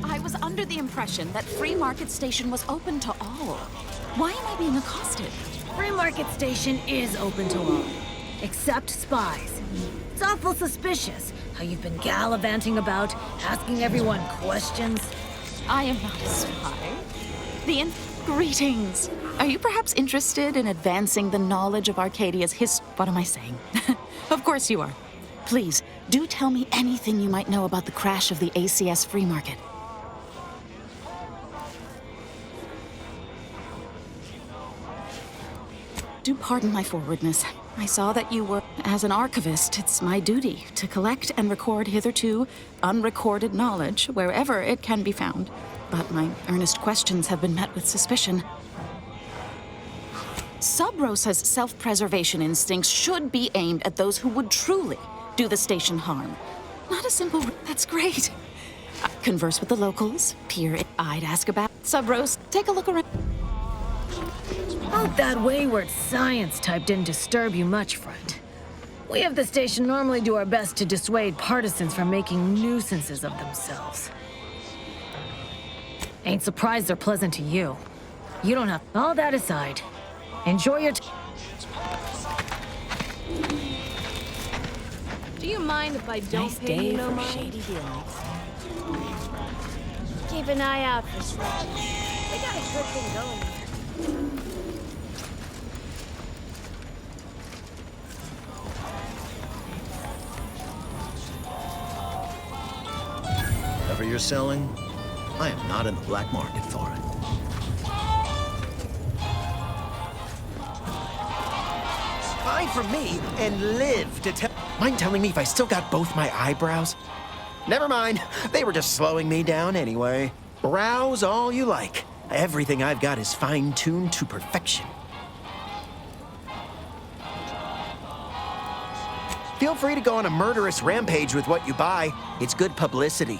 I was under the impression that Free Market Station was open to all. Why am I being accosted? Free Market Station is open to all, except spies. It's awful suspicious how you've been gallivanting about, asking everyone questions. I am not a spy. Greetings. Are you perhaps interested in advancing the knowledge of Arcadia's What am I saying? Of course you are. Please, do tell me anything you might know about the crash of the ACS Free Market. Do pardon my forwardness. I saw that you were... As an archivist, it's my duty to collect and record hitherto unrecorded knowledge wherever it can be found. But my earnest questions have been met with suspicion. Sub Rosa's self-preservation instincts should be aimed at those who would truly do the station harm. Not a simple... That's great. Converse with the locals, peer... I'd ask about... Sub Rose, take a look around. Hope that wayward science type didn't disturb you much, friend. We of the station normally do our best to dissuade partisans from making nuisances of themselves. Ain't surprised they're pleasant to you. You don't have... All that aside, enjoy your... Do you mind if I don't Nice pay day you no for mind? shady dealings. Keep an eye out for switches. We got a good thing going here. Whatever you're selling, I am not in the black market for it. Buy from me and live to tell... Mind telling me if I still got both my eyebrows? Never mind. They were just slowing me down anyway. Browse all you like. Everything I've got is fine-tuned to perfection. Feel free to go on a murderous rampage with what you buy. It's good publicity.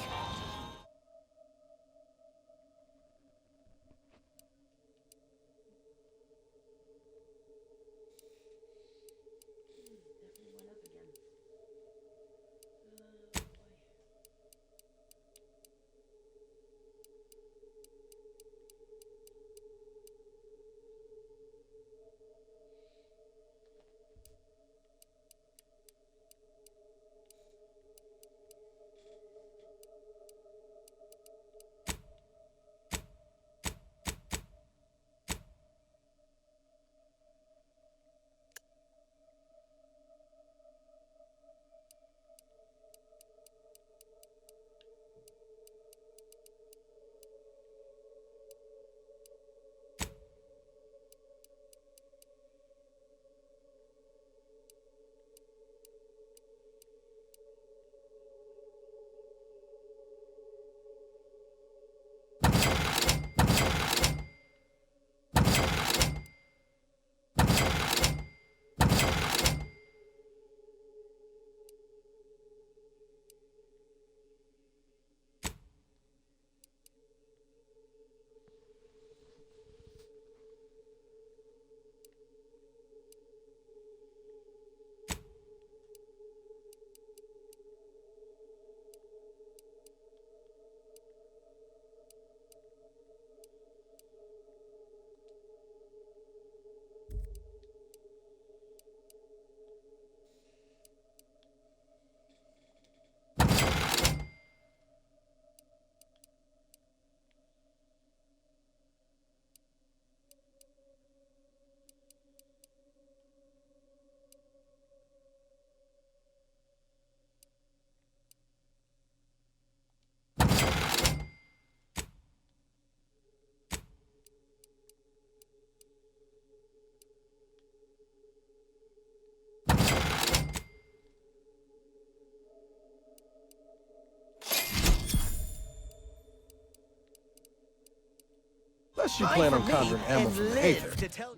Unless you plan on conjuring ammo from the Aether. to tell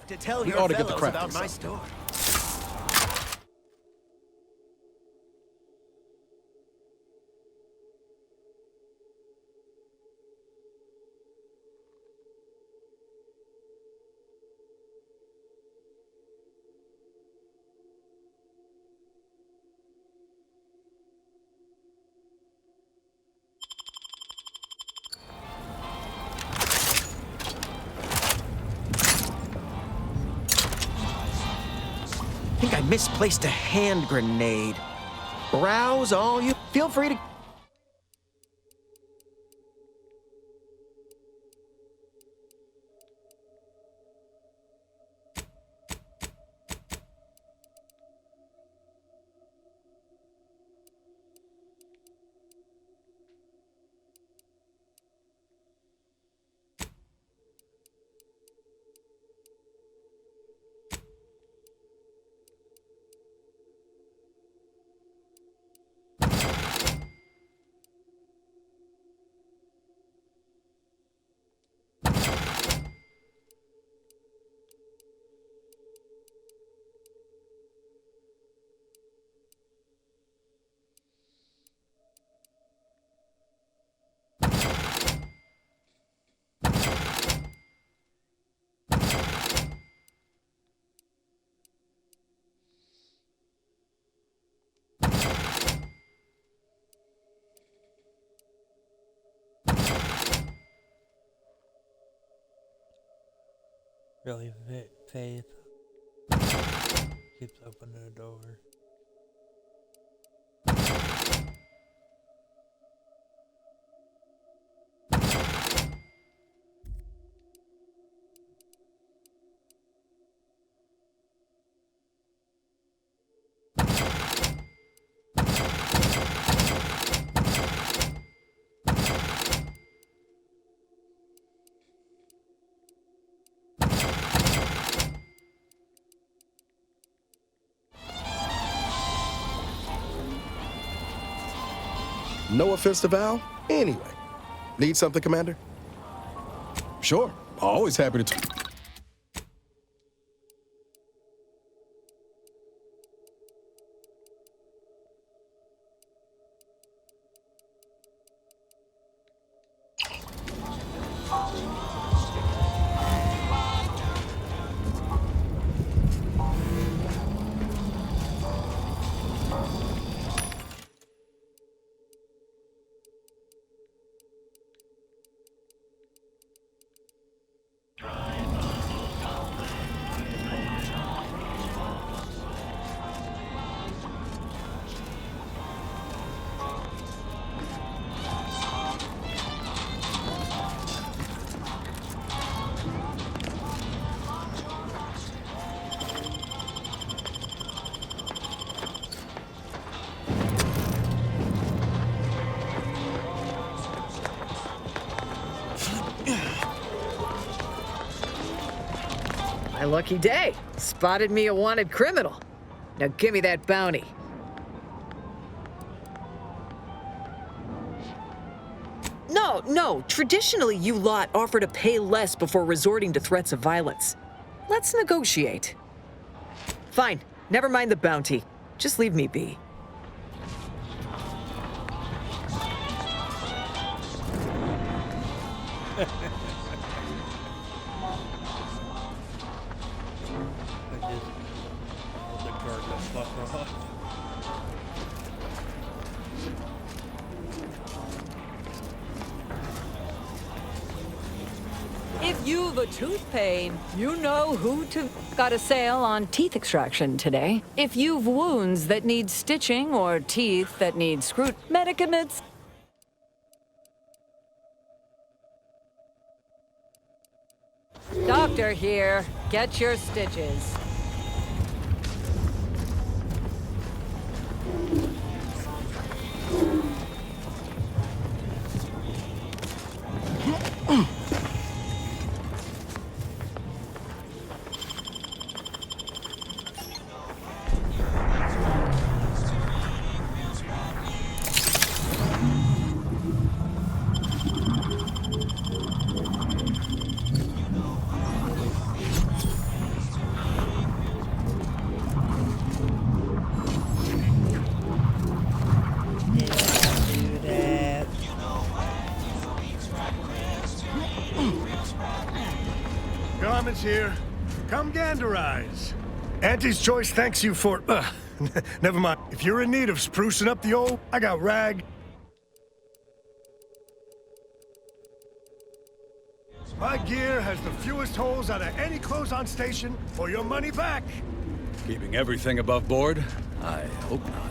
to tell We your ought to get the fellows crap about this my up. store. I think I misplaced a hand grenade. Browse all you. Feel free to. Really, Faith keeps opening the door. No offense to Val. Anyway, need something, Commander? Sure. Always happy to. My lucky day. Spotted me a wanted criminal. Now give me that bounty. No. Traditionally, you lot offer to pay less before resorting to threats of violence. Let's negotiate. Fine. Never mind the bounty. Just leave me be. If you've a tooth pain, you know who to... Got a sale on teeth extraction today. If you've wounds that need stitching or teeth that need medicaments... Doctor here. Get your stitches. Garment's here. Come ganderize. Auntie's Choice thanks you for... never mind. If you're in need of sprucing up the old... I got rag. My gear has the fewest holes out of any clothes-on station, or your money back. Keeping everything above board? I hope not.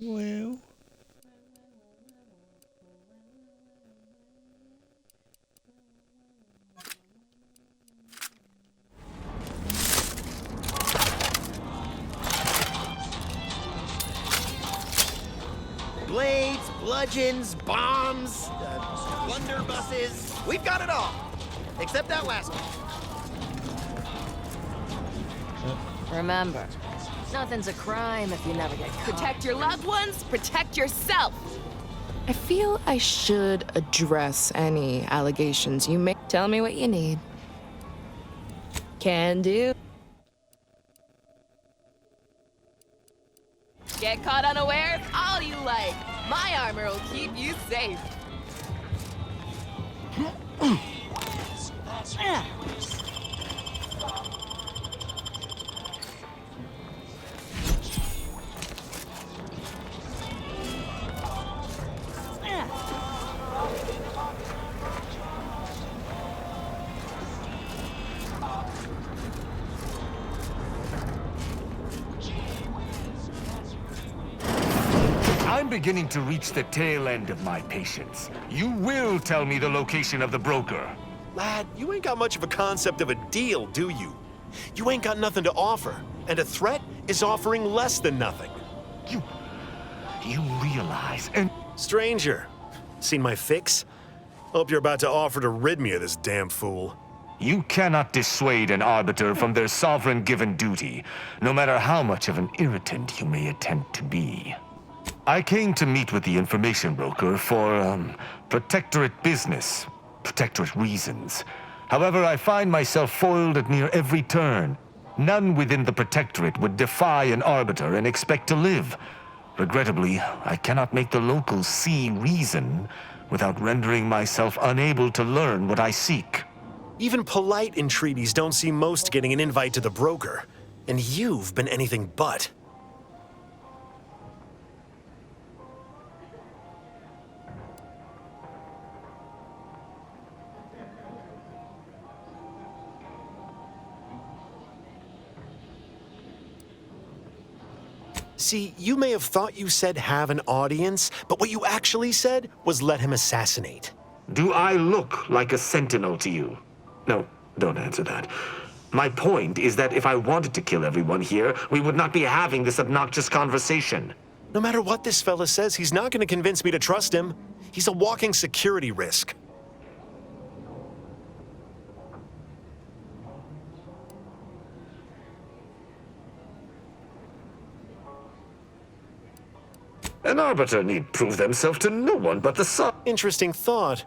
Well. Blades, bludgeons, bombs, blunderbusses. We've got it all. Except that last one. Remember, nothing's a crime if you never get caught. Protect your loved ones, protect yourself. I feel I should address any allegations you make. Tell me what you need. Can do. Get caught unawares all you like. My armor will keep you safe. I'm beginning to reach the tail end of my patience. You will tell me the location of the broker. Lad, you ain't got much of a concept of a deal, do you? You ain't got nothing to offer, and a threat is offering less than nothing. You realize and... Stranger, seen my fix? Hope you're about to offer to rid me of this damn fool. You cannot dissuade an arbiter from their sovereign given duty, no matter how much of an irritant you may attempt to be. I came to meet with the information broker for, protectorate business, protectorate reasons. However, I find myself foiled at near every turn. None within the protectorate would defy an arbiter and expect to live. Regrettably, I cannot make the locals see reason without rendering myself unable to learn what I seek. Even polite entreaties don't see most getting an invite to the broker, and you've been anything but. See, you may have thought you said have an audience, but what you actually said was let him assassinate. Do I look like a sentinel to you? No, don't answer that. My point is that if I wanted to kill everyone here, we would not be having this obnoxious conversation. No matter what this fella says, he's not going to convince me to trust him. He's a walking security risk. An arbiter need prove themselves to no one but the sun. Interesting thought.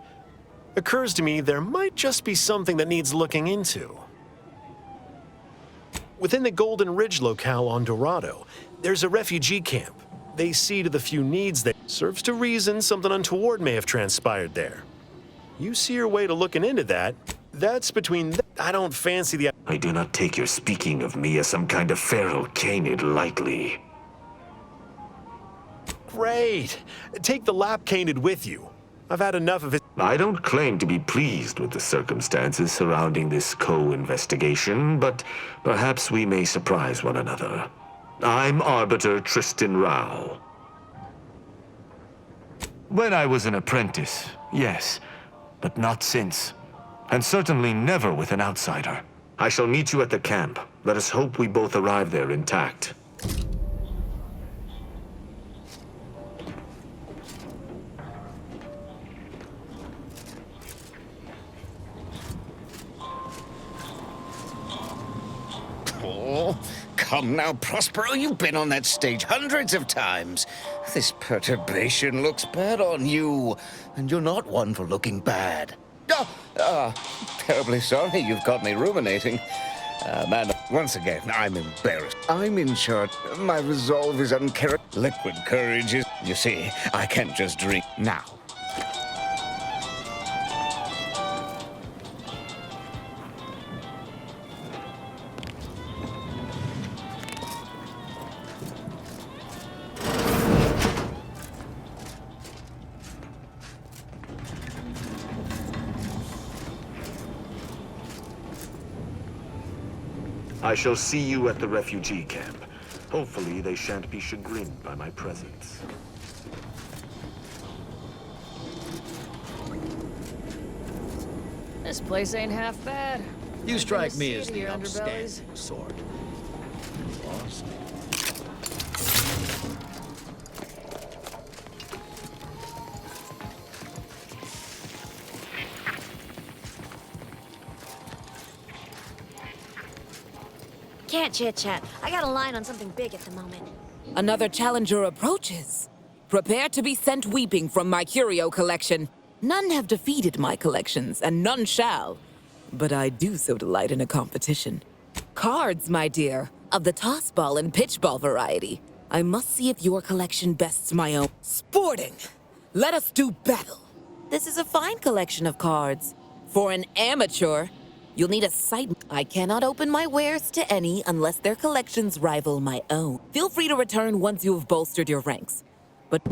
Occurs to me there might just be something that needs looking into. Within the Golden Ridge locale on Dorado, there's a refugee camp. They see to the few needs that serves to reason something untoward may have transpired there. You see your way to looking into that. That's between I don't fancy the... I do not take your speaking of me as some kind of feral canid lightly. Great. Take the lap canid with you. I've had enough of it. I don't claim to be pleased with the circumstances surrounding this co-investigation, but perhaps we may surprise one another. I'm Arbiter Tristan Rao. When I was an apprentice, yes, but not since. And certainly never with an outsider. I shall meet you at the camp. Let us hope we both arrive there intact. Oh, come now, Prospero, you've been on that stage hundreds of times. This perturbation looks bad on you, and you're not one for looking bad. Terribly sorry you've got me ruminating. Man, once again, I'm embarrassed. I'm in charge. My resolve is uncharacteristic. Liquid courage is... You see, I can't just drink now. I shall see you at the refugee camp. Hopefully they shan't be chagrined by my presence. This place ain't half bad. You strike me See as to the your underbellies. upstanding sort. Lost. Can't chit-chat. I got a line on something big at the moment. Another challenger approaches. Prepare to be sent weeping from my curio collection. None have defeated my collections, and none shall. But I do so delight in a competition. Cards, my dear, of the toss ball and pitch ball variety. I must see if your collection bests my own. Sporting! Let us do battle. This is a fine collection of cards. For an amateur, you'll need a sight. I cannot open my wares to any unless their collections rival my own. Feel free to return once you have bolstered your ranks. But...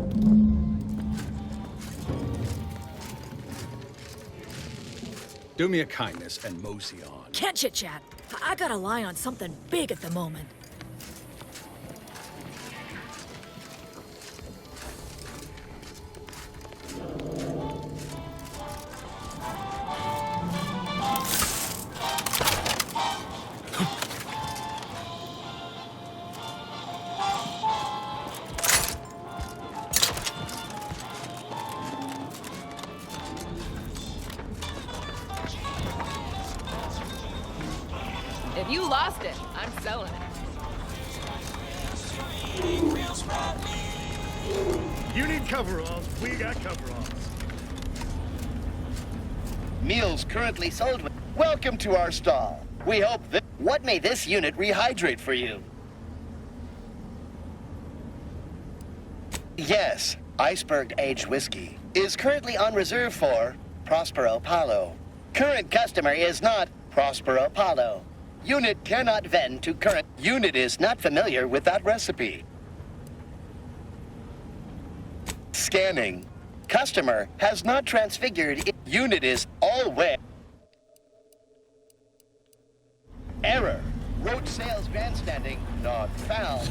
Do me a kindness and mosey on. Can't chit-chat. I got a line on something big at the moment. If you lost it, I'm selling it. You need coveralls. We got coveralls. Meals currently sold. Welcome to our stall. We hope that... What may this unit rehydrate for you? Yes, iceberg aged whiskey is currently on reserve for Prospero Paulo. Current customer is not Prospero Paulo. Unit cannot vend to current. Unit is not familiar with that recipe. Scanning. Customer has not transfigured. Unit is always. Error. Road sales grandstanding not found.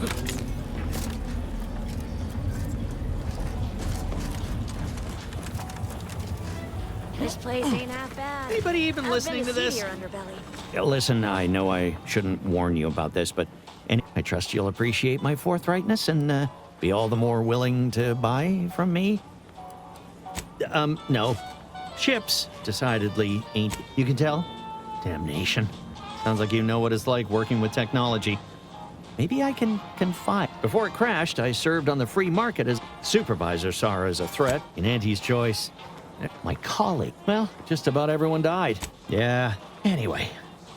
This place ain't half bad. Anybody even listening to this? Your underbelly. Yeah, listen, I know I shouldn't warn you about this, but I trust you'll appreciate my forthrightness and be all the more willing to buy from me. No. Chips decidedly ain't. You can tell? Damnation. Sounds like you know what it's like working with technology. Maybe I can confide. Before it crashed, I served on the free market as supervisor saw her as a threat in Auntie's choice. My colleague. Well, just about everyone died. Yeah. Anyway,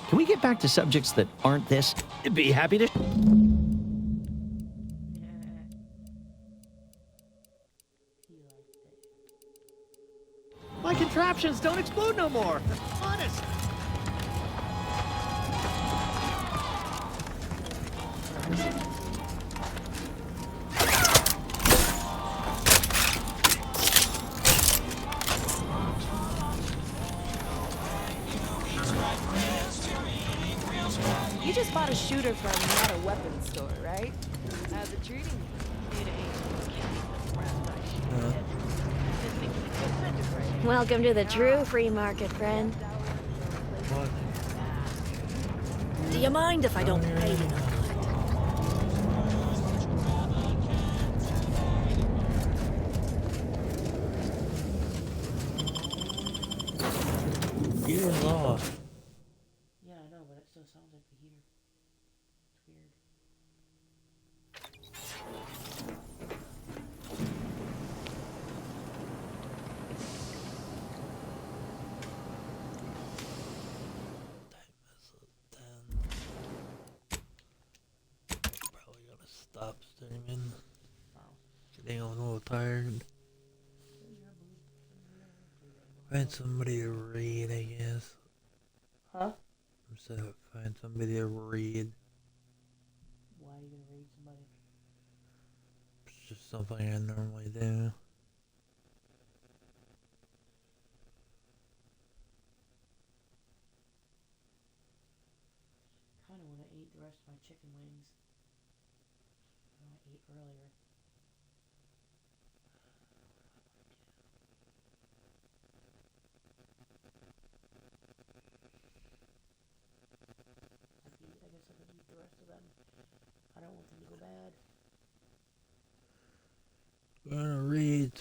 can we get back to subjects that aren't this? I'd be happy to. My contraptions don't explode no more. Honest. You just bought a shooter from not a weapons store, right? How's it treating you? Welcome to the true free market, friend. What? Do you mind if I don't pay you no good? Heater's off. Yeah, I know, but it still sounds like the heater. It's weird. Probably gotta stop streaming. Getting a little tired. Find somebody to read, I guess. Huh? So find somebody to read. Why are you gonna raid somebody? It's just something I normally do. Kinda wanna eat the rest of my chicken wings. I ate earlier. I guess I could eat the rest of them. I don't want them to go bad. Gonna read